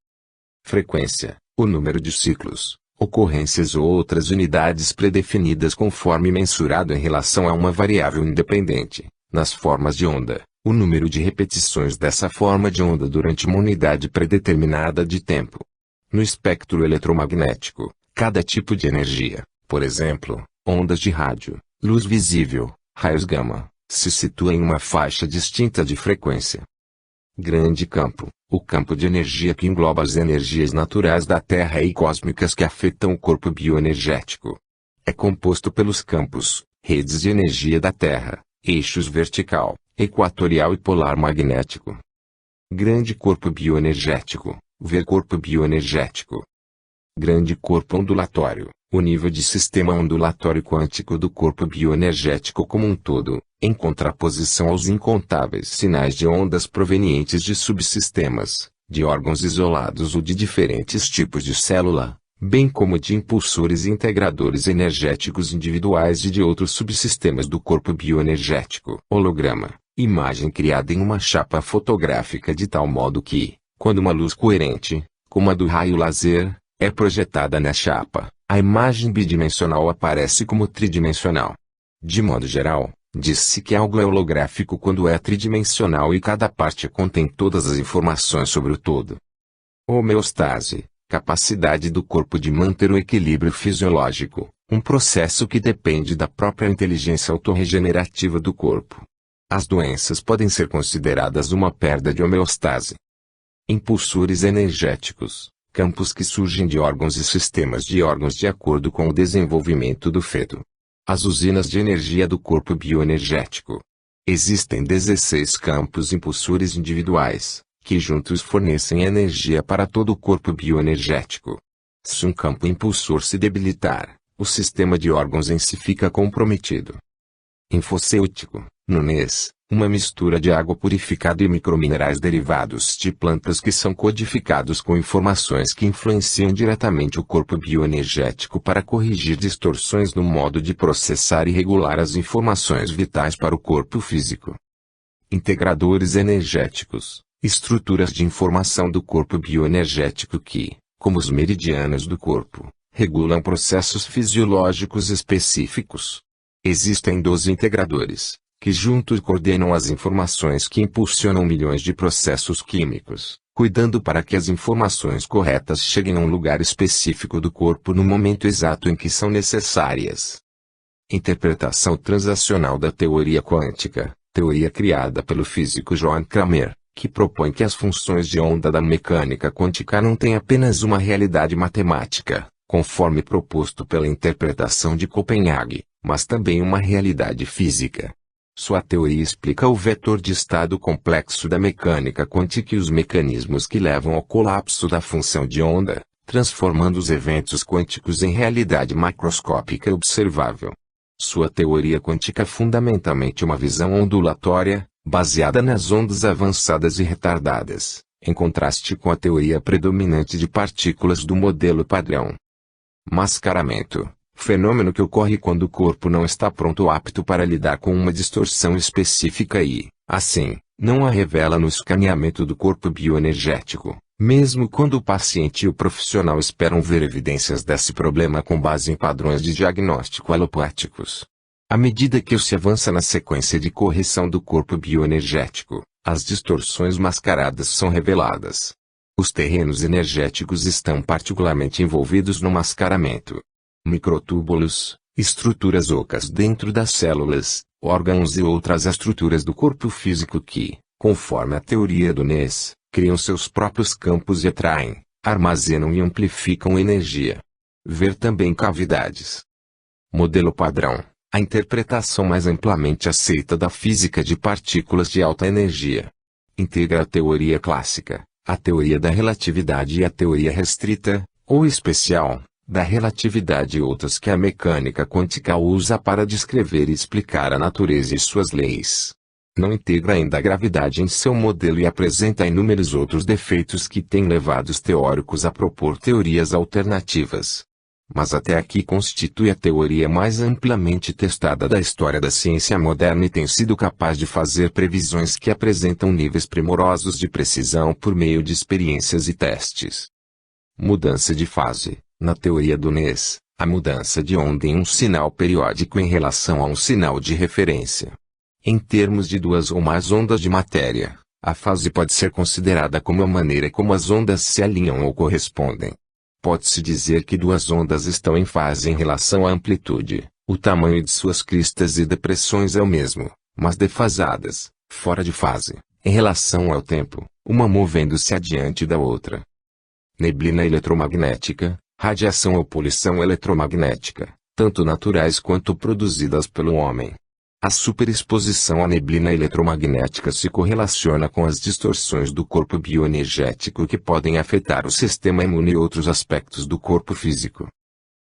Speaker 1: Frequência, o número de ciclos, ocorrências ou outras unidades predefinidas conforme mensurado em relação a uma variável independente, nas formas de onda, o número de repetições dessa forma de onda durante uma unidade predeterminada de tempo. No espectro eletromagnético, cada tipo de energia, por exemplo, ondas de rádio, luz visível, raios gama, se situa em uma faixa distinta de frequência. Grande campo, o campo de energia que engloba as energias naturais da Terra e cósmicas que afetam o corpo bioenergético. É composto pelos campos, redes de energia da Terra, eixos vertical, equatorial e polar magnético. Grande corpo bioenergético, ver corpo bioenergético. Grande corpo ondulatório, o nível de sistema ondulatório quântico do corpo bioenergético como um todo, em contraposição aos incontáveis sinais de ondas provenientes de subsistemas, de órgãos isolados ou de diferentes tipos de célula, bem como de impulsores e integradores energéticos individuais e de outros subsistemas do corpo bioenergético. Holograma, imagem criada em uma chapa fotográfica de tal modo que, quando uma luz coerente, como a do raio laser, é projetada na chapa, a imagem bidimensional aparece como tridimensional. De modo geral, diz-se que algo é holográfico quando é tridimensional e cada parte contém todas as informações sobre o todo. Homeostase, capacidade do corpo de manter o equilíbrio fisiológico, um processo que depende da própria inteligência autorregenerativa do corpo. As doenças podem ser consideradas uma perda de homeostase. Impulsores energéticos, campos que surgem de órgãos e sistemas de órgãos de acordo com o desenvolvimento do feto. As usinas de energia do corpo bioenergético. Existem 16 campos impulsores individuais, que juntos fornecem energia para todo o corpo bioenergético. Se um campo impulsor se debilitar, o sistema de órgãos em si fica comprometido. Infocêutico, NUNES, uma mistura de água purificada e microminerais derivados de plantas que são codificados com informações que influenciam diretamente o corpo bioenergético para corrigir distorções no modo de processar e regular as informações vitais para o corpo físico. Integradores energéticos, estruturas de informação do corpo bioenergético que, como os meridianos do corpo, regulam processos fisiológicos específicos. Existem 12 integradores, que juntos coordenam as informações que impulsionam milhões de processos químicos, cuidando para que as informações corretas cheguem a um lugar específico do corpo no momento exato em que são necessárias. Interpretação transacional da teoria quântica, teoria criada pelo físico John Cramer, que propõe que as funções de onda da mecânica quântica não têm apenas uma realidade matemática, conforme proposto pela interpretação de Copenhague, mas também uma realidade física. Sua teoria explica o vetor de estado complexo da mecânica quântica e os mecanismos que levam ao colapso da função de onda, transformando os eventos quânticos em realidade macroscópica e observável. Sua teoria quântica é fundamentalmente uma visão ondulatória, baseada nas ondas avançadas e retardadas, em contraste com a teoria predominante de partículas do modelo padrão. Mascaramento, fenômeno que ocorre quando o corpo não está pronto ou apto para lidar com uma distorção específica e, assim, não a revela no escaneamento do corpo bioenergético, mesmo quando o paciente e o profissional esperam ver evidências desse problema com base em padrões de diagnóstico alopáticos. À medida que se avança na sequência de correção do corpo bioenergético, as distorções mascaradas são reveladas. Os terrenos energéticos estão particularmente envolvidos no mascaramento. Microtúbulos, estruturas ocas dentro das células, órgãos e outras estruturas do corpo físico que, conforme a teoria do NES, criam seus próprios campos e atraem, armazenam e amplificam energia. Ver também cavidades. Modelo padrão, a interpretação mais amplamente aceita da física de partículas de alta energia. Integra a teoria clássica, a teoria da relatividade e a teoria restrita, ou especial, da relatividade e outras que a mecânica quântica usa para descrever e explicar a natureza e suas leis. Não integra ainda a gravidade em seu modelo e apresenta inúmeros outros defeitos que têm levado os teóricos a propor teorias alternativas. Mas até aqui constitui a teoria mais amplamente testada da história da ciência moderna e tem sido capaz de fazer previsões que apresentam níveis primorosos de precisão por meio de experiências e testes. Mudança de fase. Na teoria do NES, a mudança de onda em um sinal periódico em relação a um sinal de referência. Em termos de duas ou mais ondas de matéria, a fase pode ser considerada como a maneira como as ondas se alinham ou correspondem. Pode-se dizer que duas ondas estão em fase em relação à amplitude, o tamanho de suas cristas e depressões é o mesmo, mas defasadas, fora de fase, em relação ao tempo, uma movendo-se adiante da outra. Neblina eletromagnética, radiação ou poluição eletromagnética, tanto naturais quanto produzidas pelo homem. A superexposição à neblina eletromagnética se correlaciona com as distorções do corpo bioenergético que podem afetar o sistema imune e outros aspectos do corpo físico.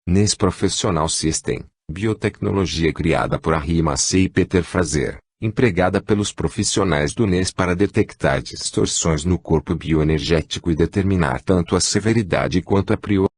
Speaker 1: NES Professional System, biotecnologia criada por Harry Massey e Peter Fraser, empregada pelos profissionais do NES para detectar distorções no corpo bioenergético e determinar tanto a severidade quanto a prioridade